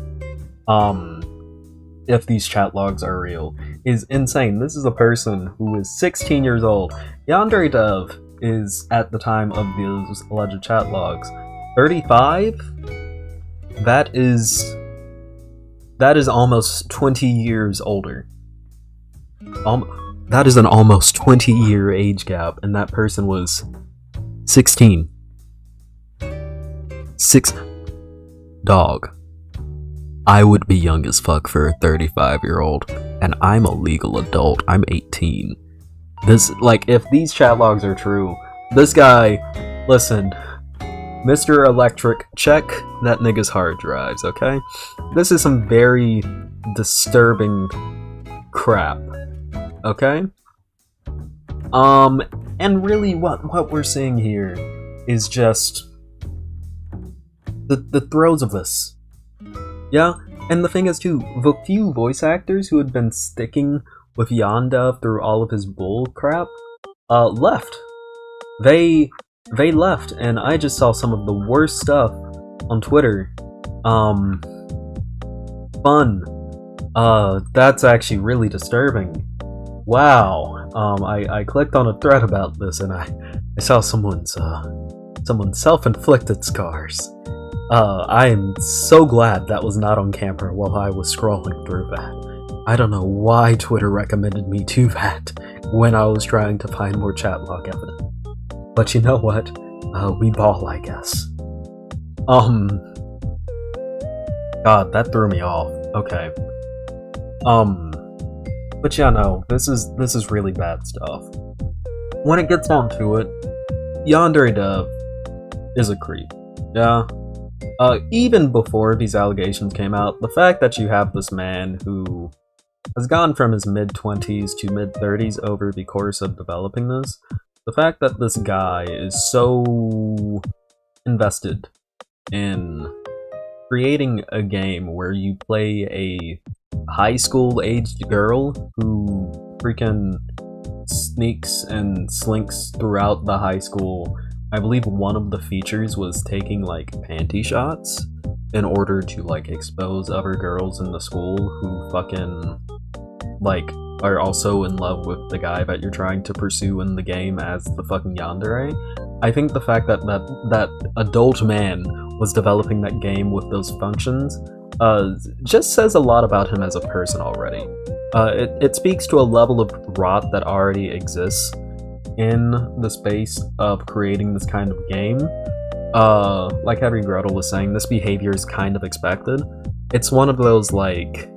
if these chat logs are real, is insane. This is a person who is 16 years old. YandereDev is, at the time of those alleged chat logs, 35? That is almost 20 years older. That is an almost 20-year age gap, and that person was 16. Dog. I would be young as fuck for a 35-year-old, and I'm a legal adult. I'm 18. This, like, if these chat logs are true, this guy, listen, Mr. Electric, check that nigga's hard drives, okay? This is some very disturbing crap, okay? And really what we're seeing here is just the throes of this. Yeah, and the thing is too, the few voice actors who had been sticking with YandereDev through all of his bull crap, left. They left, and I just saw some of the worst stuff on Twitter. That's actually really disturbing. Wow. I clicked on a thread about this, and I saw someone's self-inflicted scars. I am so glad that was not on camera while I was scrolling through that. I don't know why Twitter recommended me do that when I was trying to find more chat log evidence. But you know what? We ball, I guess. God, that threw me off. Okay. But yeah, no, this is really bad stuff. When it gets down to it, YandereDev is a creep. Yeah. Even before these allegations came out, the fact that you have this man who has gone from his mid-20s to mid-30s over the course of developing this, the fact that this guy is so invested in creating a game where you play a high school aged girl who freaking sneaks and slinks throughout the high school. I believe one of the features was taking like panty shots in order to like expose other girls in the school who fucking like are also in love with the guy that you're trying to pursue in the game as the fucking yandere. I think the fact that that adult man was developing that game with those functions just says a lot about him as a person already. It speaks to a level of rot that already exists in the space of creating this kind of game. Like Heavy Gretel was saying, this behavior is kind of expected. It's one of those, like,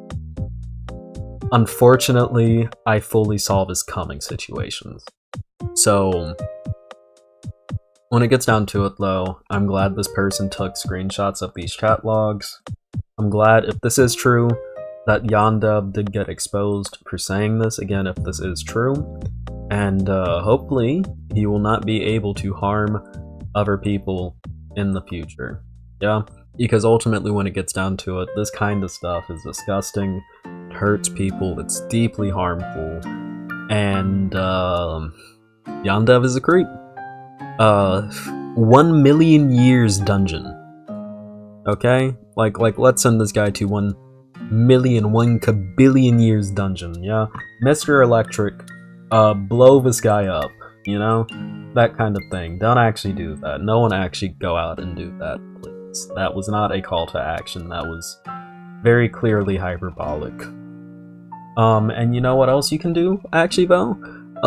unfortunately, I fully saw this coming situations. So, when it gets down to it though, I'm glad this person took screenshots of these chat logs. I'm glad, if this is true, that YandereDev did get exposed for saying this, again, if this is true. And hopefully, he will not be able to harm other people in the future. Yeah? Because ultimately, when it gets down to it, this kind of stuff is disgusting, it hurts people, it's deeply harmful, and YandereDev is a creep. 1 million years dungeon. Okay? Like let's send this guy to 1 kabillion years dungeon, yeah? Mr. Electric, blow this guy up, you know? That kind of thing. Don't actually do that. No one actually go out and do that, please. That was not a call to action. That was very clearly hyperbolic. And you know what else you can do, actually, though?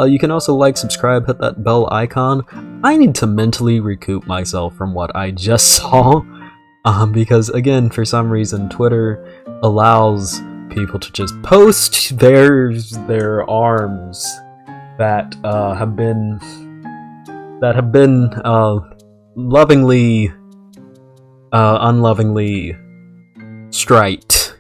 You can also like, subscribe, hit that bell icon. I need to mentally recoup myself from what I just saw. Because, again, for some reason, Twitter allows people to just post their arms that have been lovingly, unlovingly striped,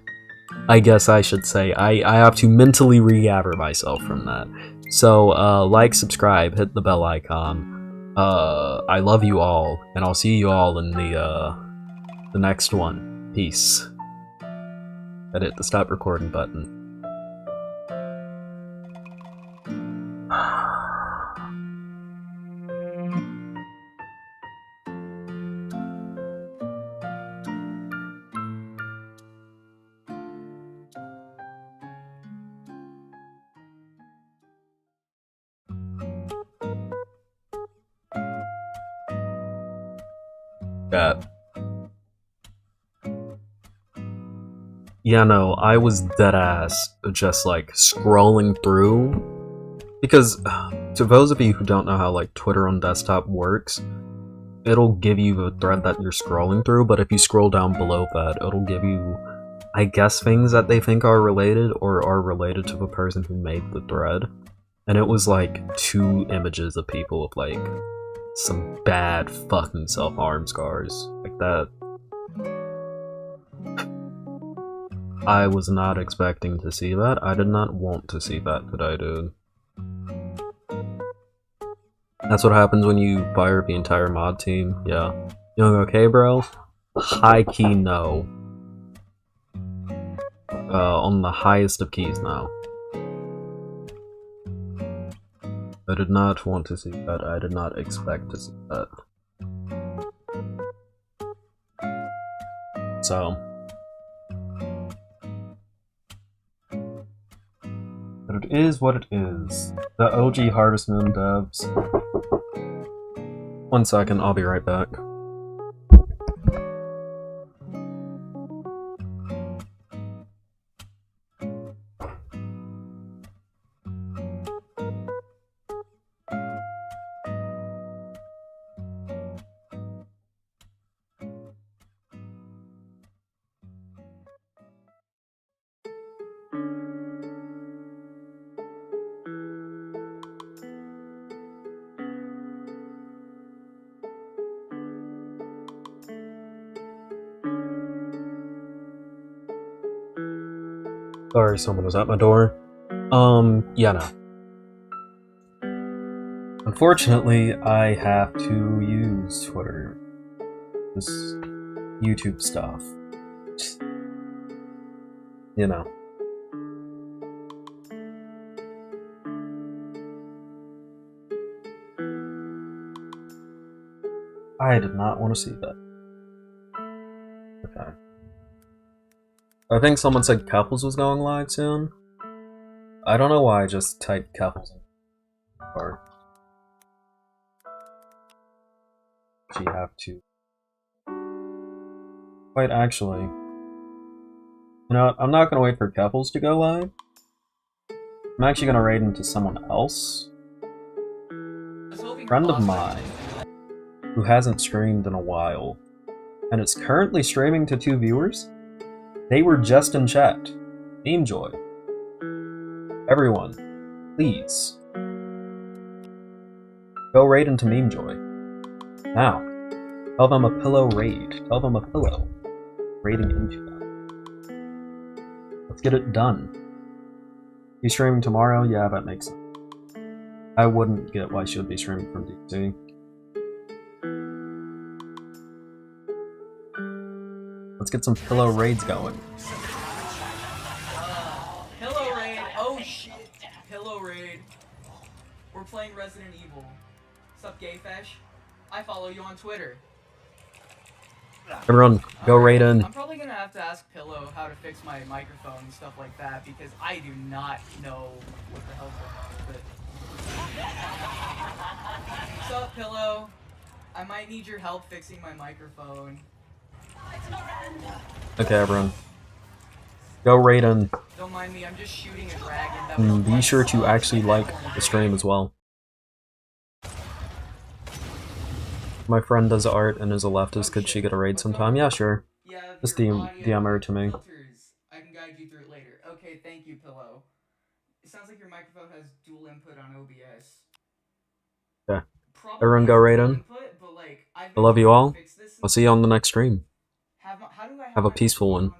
I guess I should say. I have to mentally re-gather myself from that. So, like, subscribe, hit the bell icon. I love you all, and I'll see you all in the next one. Peace. Hit the stop recording button. Yeah, no, I was deadass just like scrolling through because to those of you who don't know how like Twitter on desktop works, it'll give you the thread that you're scrolling through, but if you scroll down below that, it'll give you, I guess, things that they think are related or are related to the person who made the thread. And it was like 2 images of people with like some bad fucking self-harm scars like that. I was not expecting to see that. I did not want to see that today, dude. That's what happens when you fire the entire mod team. Yeah. You doing okay, bro? High key no. On the highest of keys now. I did not want to see that. I did not expect to see that. So. But it is what it is. The OG Harvest Moon devs. 1 second, I'll be right back. Sorry, someone was at my door. Yeah, no. Unfortunately, I have to use Twitter. This YouTube stuff. You know. I did not want to see that. Okay. I think someone said Couples was going live soon. I don't know why I just typed Couples in. Or you have to. Wait, actually. You know what? I'm not gonna wait for Couples to go live. I'm actually gonna raid into someone else. A friend of mine who hasn't streamed in a while and is currently streaming to 2 viewers. They were just in chat. Meme Joy. Everyone, please. Go raid into Meme Joy. Now. Tell them a pillow raid. Tell them a pillow. Raiding into them. Let's get it done. You streaming tomorrow? Yeah, that makes sense. I wouldn't get why she would be streaming from DC. Let's get some pillow raids going. Pillow raid. Oh shit. Pillow raid. We're playing Resident Evil. Sup, Gayfesh? I follow you on Twitter. Everyone, go raid in. I'm probably gonna have to ask Pillow how to fix my microphone and stuff like that because I do not know what the hell's going on with it. Sup, Pillow? I might need your help fixing my microphone. Okay, everyone. Go raid in. Don't mind me, I'm just shooting a dragon. That Be sure to actually like the stream as well. My friend does art and is a leftist. Could she get a raid sometime? Yeah, sure. Just DM her to me. I can guide you through it later. Okay, thank you, Pillow. It sounds like your microphone has dual input on OBS. Okay. Everyone go raid in. I love you all. I'll see you on the next stream. Have a peaceful one.